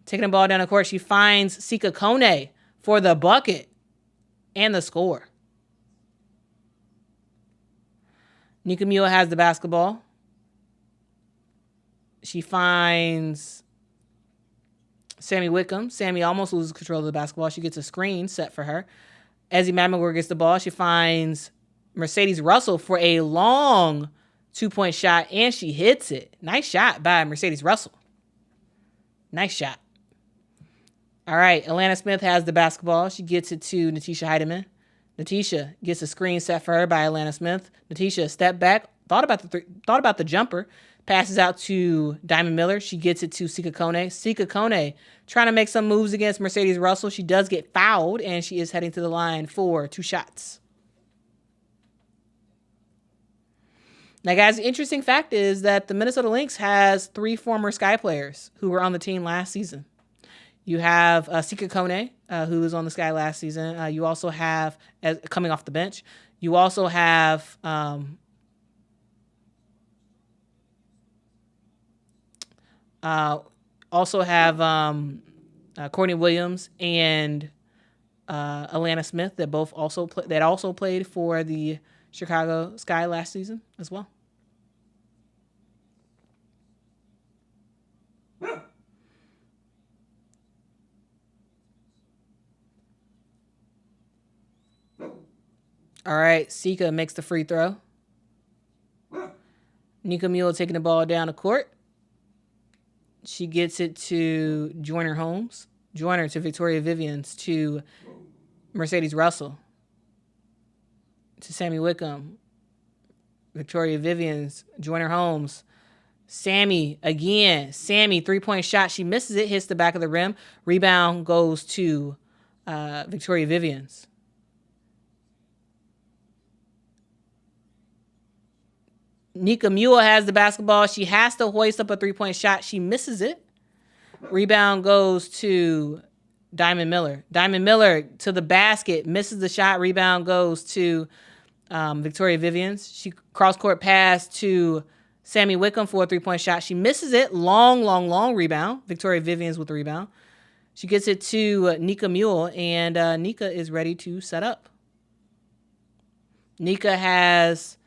taking the ball down the court. She finds Sika Kone for the bucket and the score. Nika Mule has the basketball. She finds Sammy Wickham. Sammy almost loses control of the basketball. She gets a screen set for her. Ezzie Mamagor gets the ball. She finds Mercedes Russell for a long 2-point shot, and she hits it. Nice shot by Mercedes Russell. Nice shot. All right, Alana Smith has the basketball. She gets it to Natisha Heidemann. Natisha gets a screen set for her by Alana Smith. Natisha step back, thought about the jumper, passes out to Diamond Miller. She gets it to Sika Kone. Sika Kone trying to make some moves against Mercedes Russell. She does get fouled, and she is heading to the line for 2 shots. Now, guys, the interesting fact is that the Minnesota Lynx has 3 former Sky players who were on the team last season. You have Sika Kone, who was on the Sky last season. You also have, coming off the bench, you also have Courtney Williams and Alana Smith that also played for the Chicago Sky last season as well. All right, Sika makes the free throw. Nika Mule taking the ball down the court. She gets it to Joyner Holmes. Joyner to Victoria Vivians to Mercedes Russell. To Sammy Wickham. Victoria Vivians, Joyner Holmes. Sammy again. Sammy, 3-point shot. She misses it, hits the back of the rim. Rebound goes to Victoria Vivians. Nika Mule has the basketball. She has to hoist up a 3-point shot. She misses it. Rebound goes to Diamond Miller. Diamond Miller to the basket, misses the shot. Rebound goes to Victoria Vivians. She cross-court pass to Sammy Wickham for a 3-point shot. She misses it. Long rebound. Victoria Vivians with the rebound. She gets it to Nika Mule, and Nika is ready to set up. Nika has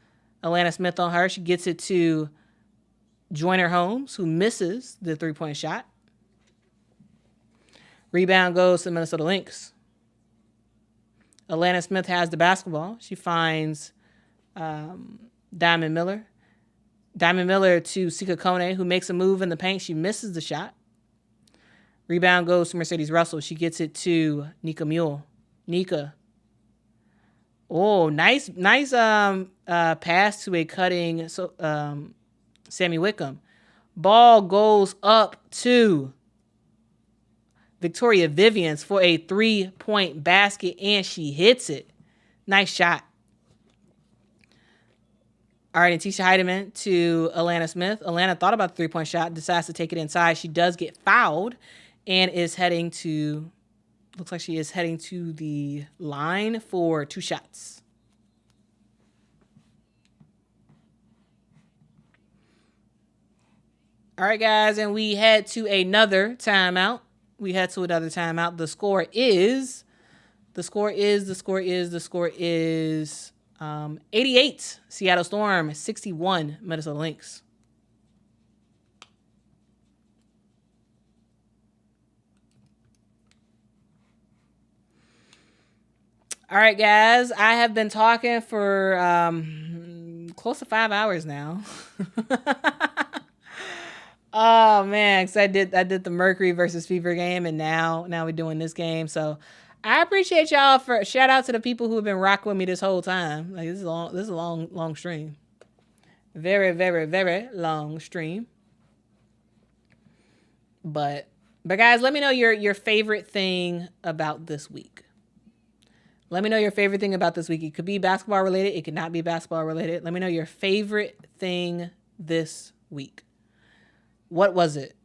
Alana Smith on her. She gets it to Joyner Holmes, who misses the 3-point shot. Rebound goes to the Minnesota Lynx. Alana Smith has the basketball. She finds Diamond Miller. Diamond Miller to Sika Kone, who makes a move in the paint. She misses the shot. Rebound goes to Mercedes Russell. She gets it to Nika Mule. Nika Oh, nice pass to a cutting Sammy Wickham. Ball goes up to Victoria Vivians for a 3-point basket, and she hits it. Nice shot. All right, and Tisha Heidemann to Alana Smith. Alana thought about the 3-point shot, decides to take it inside. She does get fouled and is heading to, looks like she is heading to the line for 2 shots. All right, guys, and we head to another timeout. The score is 88 Seattle Storm, 61 Minnesota Lynx. All right, guys, I have been talking for close to 5 hours now. Oh man, because I did the Mercury versus Fever game, and now we're doing this game. So I appreciate y'all. For shout out to the people who have been rocking with me this whole time. Like this is a long stream. Very, very, very long stream. But guys, let me know your favorite thing about this week. Let me know your favorite thing about this week. It could be basketball related. It could not be basketball related. Let me know your favorite thing this week. What was it?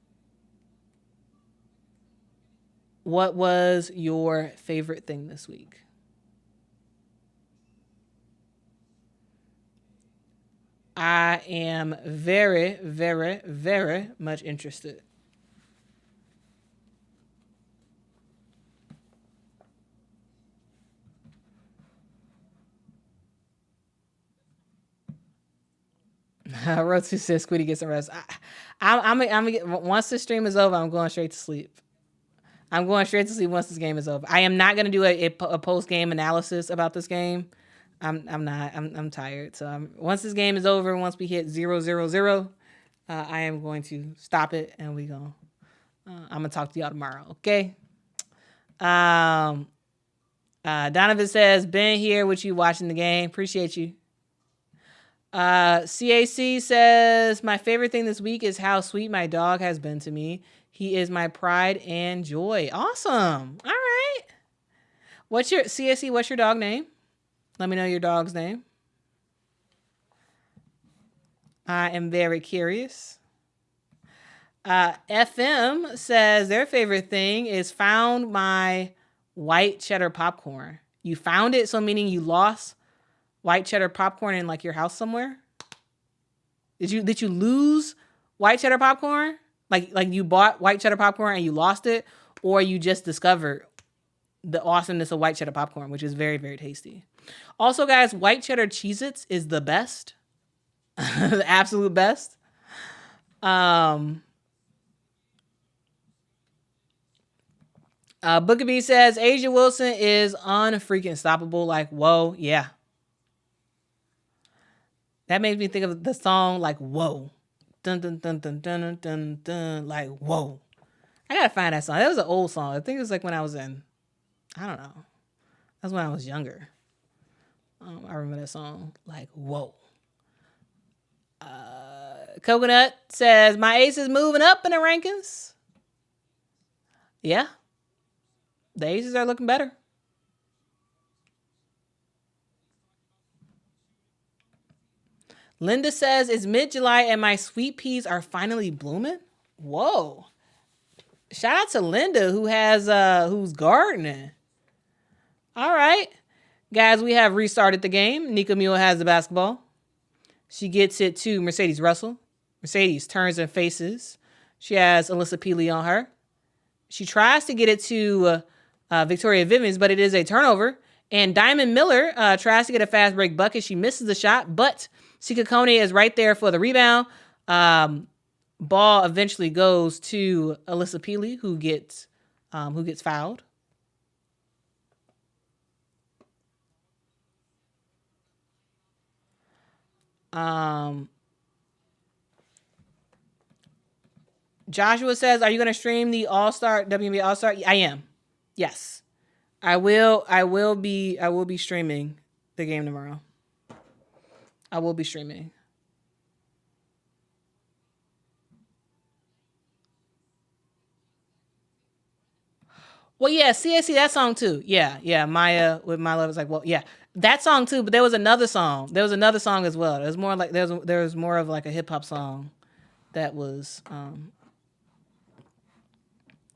What was your favorite thing this week? I am very, very, very much interested. Rotu says Squiddy gets some rest. I'm gonna get, once the stream is over, I'm going straight to sleep. I'm going straight to sleep once this game is over. I am not gonna do a post game analysis about this game. I'm not. I'm tired. So once this game is over, once we hit 0-0-0, I am going to stop it, and I'm gonna talk to y'all tomorrow. Okay. Donovan says, "Been here with you watching the game. Appreciate you." CAC says, "My favorite thing this week is how sweet my dog has been to me. He is my pride and joy." Awesome. All right. What's your CAC? What's your dog name? Let me know your dog's name. I am very curious. FM says their favorite thing is found my white cheddar popcorn. You found it, so meaning you lost white cheddar popcorn in like your house somewhere? Did you lose white cheddar popcorn? Like you bought white cheddar popcorn and you lost it, or you just discovered the awesomeness of white cheddar popcorn, which is very, very tasty. Also, guys, white cheddar Cheez-Its is the best. The absolute best. Bookabee says Asia Wilson is unfreaking stoppable. Like, whoa, yeah. That makes me think of the song like "Whoa," dun dun dun dun dun dun dun dun. Like whoa, I gotta find that song. That was an old song. I think it was like when I was in, I don't know. That's when I was younger. I remember that song like whoa. Coconut says my ace is moving up in the rankings. Yeah, the aces are looking better. Linda says, it's mid-July and my sweet peas are finally blooming. Whoa. Shout out to Linda who's gardening. All right. Guys, we have restarted the game. Nika Mule has the basketball. She gets it to Mercedes Russell. Mercedes turns and faces. She has Alyssa Peely on her. She tries to get it to Victoria Vivens, but it is a turnover. And Diamond Miller tries to get a fast break bucket. She misses the shot, but Sika Kone is right there for the rebound. Ball eventually goes to Alyssa Peely, who gets fouled. Joshua says, "Are you going to stream the All-Star WNBA All-Star?" I am. Yes, I will. I will be streaming the game tomorrow. I will be streaming. Well, yeah, CAC, that song too. Yeah, Maya with My Love is like, well, yeah, that song too. But there was another song. There was another song as well. It was more like there was more of like a hip hop song that was,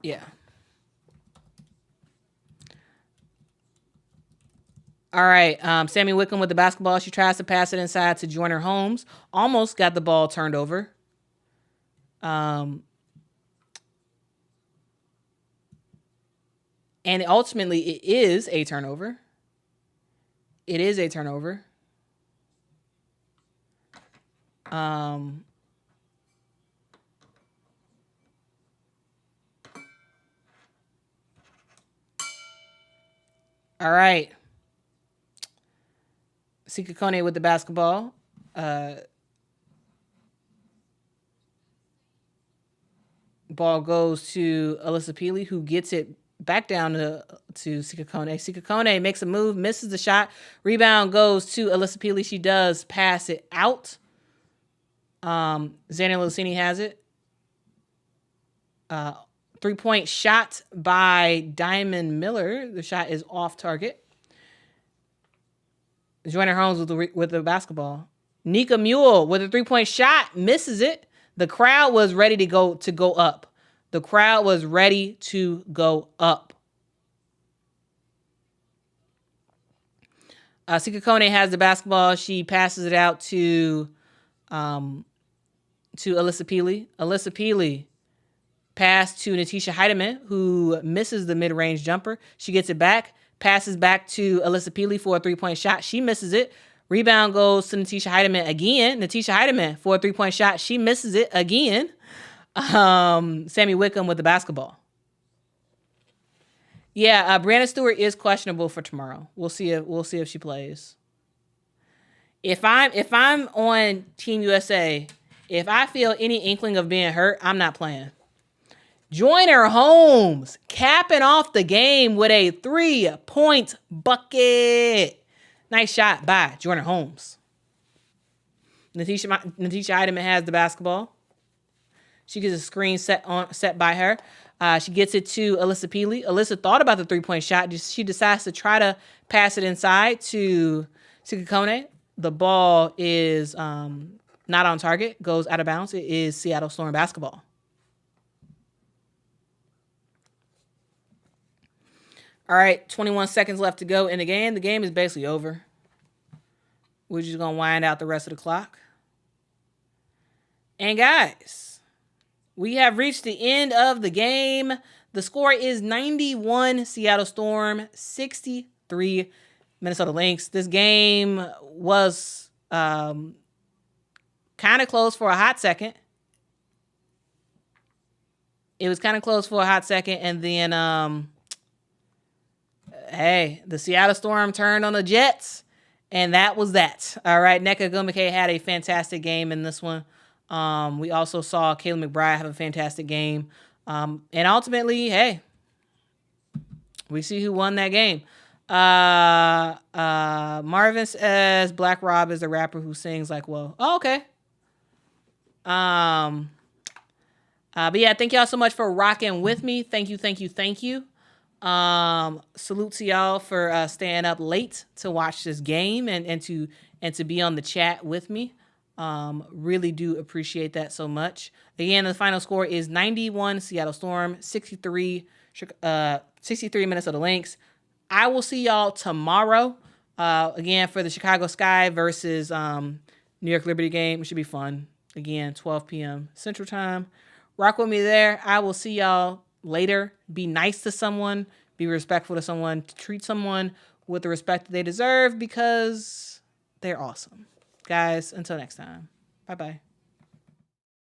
yeah. All right, Sammy Wickham with the basketball. She tries to pass it inside to Joyner Holmes. Almost got the ball turned over. And ultimately, it is a turnover. It is a turnover. All right. Sika Kone with the basketball. Ball goes to Alyssa Peely, who gets it back down to Sika Kone. Sika Kone makes a move, misses the shot. Rebound goes to Alyssa Peely. She does pass it out. Xander Lucini has it. 3-point shot by Diamond Miller. The shot is off target. Joyner Holmes with the basketball. Nika Mule with a 3-point shot, misses it. The crowd was ready to go up. The crowd was ready to go up. Sika Kone has the basketball. She passes it out to Alyssa Peely. Alyssa Peely pass to Natisha Heidemann, who misses the mid-range jumper. She gets it back, passes back to Alyssa Peely for a 3-point shot. She misses it. Rebound goes to Natisha Heidemann again. Natisha Heidemann for a 3-point shot. She misses it again. Sammy Wickham with the basketball. Yeah, Brianna Stewart is questionable for tomorrow. We'll see if she plays. If I'm on Team USA, if I feel any inkling of being hurt, I'm not playing. Joyner Holmes capping off the game with a 3-point bucket. Nice shot by Joyner Holmes. Natisha Heidemann has the basketball. She gets a screen set by her. She gets it to Alyssa Peely. Alyssa thought about the 3-point shot. She decides to try to pass it inside to Sika Kone. The ball is not on target. Goes out of bounds. It is Seattle Storm basketball. All right, 21 seconds left to go in the game. The game is basically over. We're just going to wind out the rest of the clock. And guys, we have reached the end of the game. The score is 91 Seattle Storm, 63 Minnesota Lynx. This game was kind of close for a hot second. It was kind of close for a hot second, and then hey, the Seattle Storm turned on the Jets, and that was that. All right, Nneka Ogwumike had a fantastic game in this one. We also saw Kayla McBride have a fantastic game. And ultimately, hey, we see who won that game. Marvin says Black Rob is the rapper who sings like, whoa. Oh, okay. But yeah, thank y'all so much for rocking with me. Thank you. Salute to y'all for staying up late to watch this game and to be on the chat with me. Really do appreciate that so much. Again, the final score is 91 Seattle Storm, 63 Minnesota Lynx. I will see y'all tomorrow. Again, for the Chicago Sky versus New York Liberty game. It should be fun. Again, 12 p.m. Central Time. Rock with me there. I will see y'all later. Be nice to someone. Be respectful to someone. Treat someone with the respect that they deserve because they're awesome. Guys, until next time. Bye-bye.